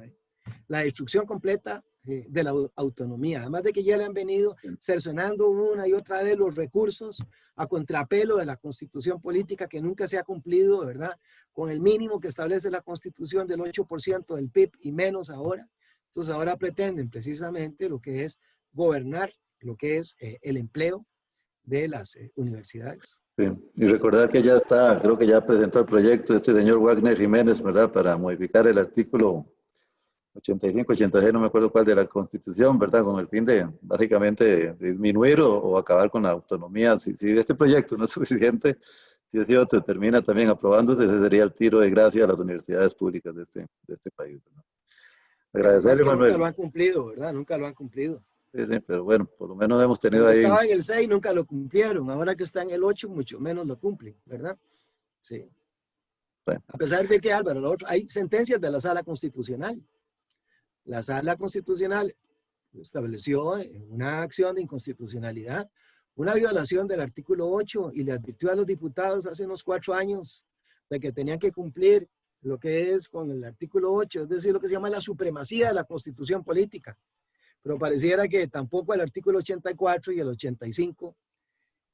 [SPEAKER 2] la destrucción completa de la autonomía, además de que ya le han venido cercenando una y otra vez los recursos a contrapelo de la constitución política que nunca se ha cumplido, ¿verdad? Con el mínimo que establece la constitución del 8% del PIB y menos ahora. Entonces ahora pretenden precisamente lo que es gobernar, lo que es el empleo de las universidades.
[SPEAKER 1] Sí. Y recordar que ya está, creo que ya presentó el proyecto este señor Wagner Jiménez, ¿verdad? Para modificar el artículo 85, 86, no me acuerdo cuál de la Constitución, ¿verdad? Con el fin de, básicamente, de disminuir o acabar con la autonomía. Si este proyecto no es suficiente, si ese otro termina también aprobándose, ese sería el tiro de gracia a las universidades públicas de este país, ¿verdad?
[SPEAKER 2] Lo que pasa es
[SPEAKER 1] Agradecerle,
[SPEAKER 2] que nunca lo
[SPEAKER 1] Manuel.
[SPEAKER 2] han cumplido, ¿verdad? Nunca lo han cumplido.
[SPEAKER 1] Sí, sí, pero bueno, por lo menos hemos tenido
[SPEAKER 2] Cuando
[SPEAKER 1] ahí.
[SPEAKER 2] estaba en el 6 nunca lo cumplieron, ahora que está en el 8 mucho menos lo cumplen, ¿verdad? Sí.
[SPEAKER 1] Bueno,
[SPEAKER 2] A pesar de que, Álvaro, hay sentencias de la Sala Constitucional. La Sala Constitucional estableció una acción de inconstitucionalidad, una violación del artículo 8 y le advirtió a los diputados hace unos 4 años de que tenían que cumplir lo que es con el artículo 8, es decir, lo que se llama la supremacía de la constitución política. Pero pareciera que tampoco el artículo 84 y el 85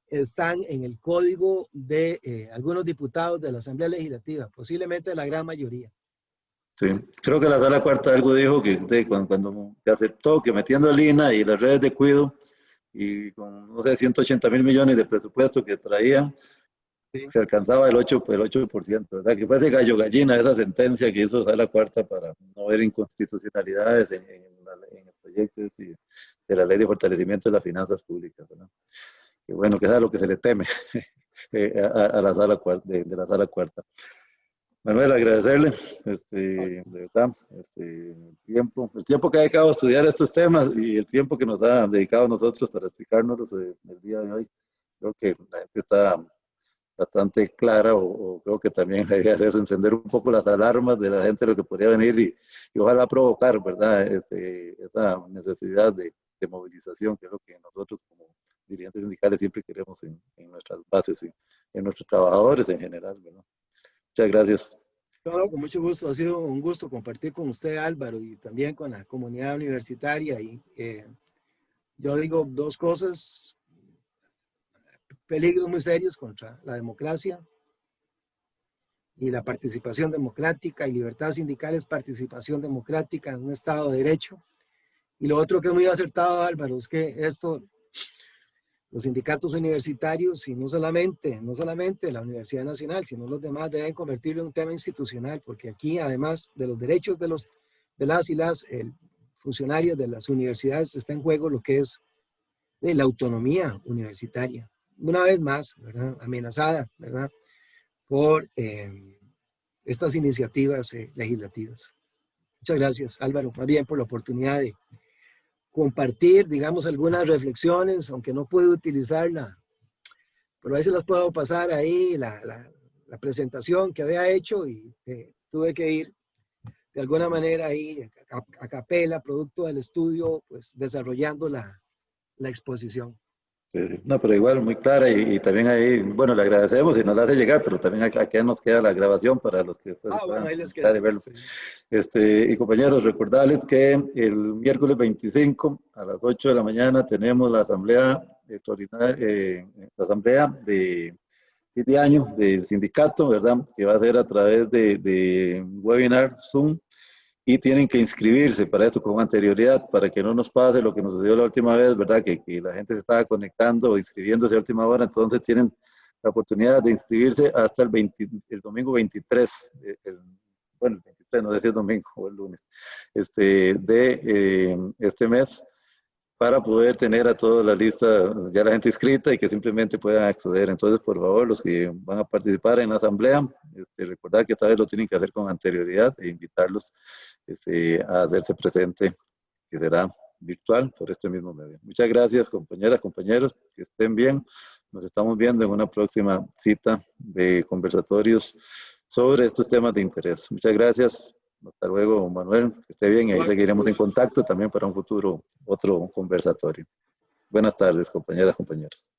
[SPEAKER 2] están en el código de algunos diputados de la Asamblea Legislativa, posiblemente la gran mayoría.
[SPEAKER 1] sí, creo que la Sala Cuarta algo dijo que cuando se aceptó que metiendo el INA y las redes de cuido y con, no sé, 180 mil millones de presupuesto que traían,
[SPEAKER 2] Sí.
[SPEAKER 1] se alcanzaba el 8%, ¿verdad? Que fue ese gallo gallina, esa sentencia que hizo Sala Cuarta para no ver inconstitucionalidades en el proyecto de la Ley de Fortalecimiento de las Finanzas Públicas, ¿verdad? bueno, que es a lo que se le teme a la sala cuarta, de la sala cuarta. Manuel, agradecerle, de verdad, el tiempo que ha dedicado a estudiar estos temas y el tiempo que nos ha dedicado a nosotros para explicárnoslos el día de hoy. Creo que la gente está bastante clara o creo que también hay que hacer eso, encender un poco las alarmas de la gente de lo que podría venir y ojalá provocar, ¿verdad? Esa necesidad de movilización, que es lo que nosotros como dirigentes sindicales siempre queremos en nuestras bases y en nuestros trabajadores en general, ¿verdad? Muchas gracias.
[SPEAKER 2] No, con mucho gusto. Ha sido un gusto compartir con usted, Álvaro, y también con la comunidad universitaria. Y yo digo dos cosas, peligros muy serios contra la democracia y la participación democrática, y libertad sindical es participación democrática en un Estado de Derecho. Y lo otro que es muy acertado, Álvaro, es que esto, los sindicatos universitarios, y no solamente la Universidad Nacional, sino los demás, deben convertirlo en un tema institucional, porque aquí, además de los derechos de las y las funcionarios de las universidades, está en juego lo que es de la autonomía universitaria. Una vez más, ¿verdad? Amenazada, ¿verdad? Por estas iniciativas legislativas. Muchas gracias, Álvaro, más bien por la oportunidad de compartir, digamos, algunas reflexiones, aunque no puedo utilizarla, pero a veces las puedo pasar ahí, la presentación que había hecho, y tuve que ir de alguna manera ahí a capela, producto del estudio, pues desarrollando la exposición.
[SPEAKER 1] No, pero igual muy clara y también ahí, bueno, le agradecemos y nos la hace llegar, pero también aquí nos queda la grabación para los que después se
[SPEAKER 2] Bueno,
[SPEAKER 1] puedan
[SPEAKER 2] ahí les
[SPEAKER 1] conectar
[SPEAKER 2] queda.
[SPEAKER 1] y verlo.
[SPEAKER 2] Sí.
[SPEAKER 1] Y compañeros, recordarles que el miércoles 25 a las 8 de la mañana tenemos la asamblea extraordinaria, la asamblea de fin de año del sindicato, ¿verdad? Que va a ser a través de webinar Zoom y tienen que inscribirse para esto con anterioridad, para que no nos pase lo que nos sucedió la última vez, ¿verdad? Que la gente se estaba conectando o inscribiéndose a última hora, entonces tienen la oportunidad de inscribirse hasta el domingo 23, bueno, el 23, no sé si es domingo o el lunes, este mes, para poder tener a toda la lista, ya la gente inscrita y que simplemente puedan acceder. Entonces, por favor, los que van a participar en la asamblea, recordar que esta vez lo tienen que hacer con anterioridad e invitarlos a hacerse presente, que será virtual por este mismo medio. Muchas gracias, compañeras, compañeros, que estén bien. Nos estamos viendo en una próxima cita de conversatorios sobre estos temas de interés. Muchas gracias. Hasta luego, Manuel, que esté bien y ahí seguiremos en contacto también para un futuro, otro conversatorio. Buenas tardes, compañeras, compañeros.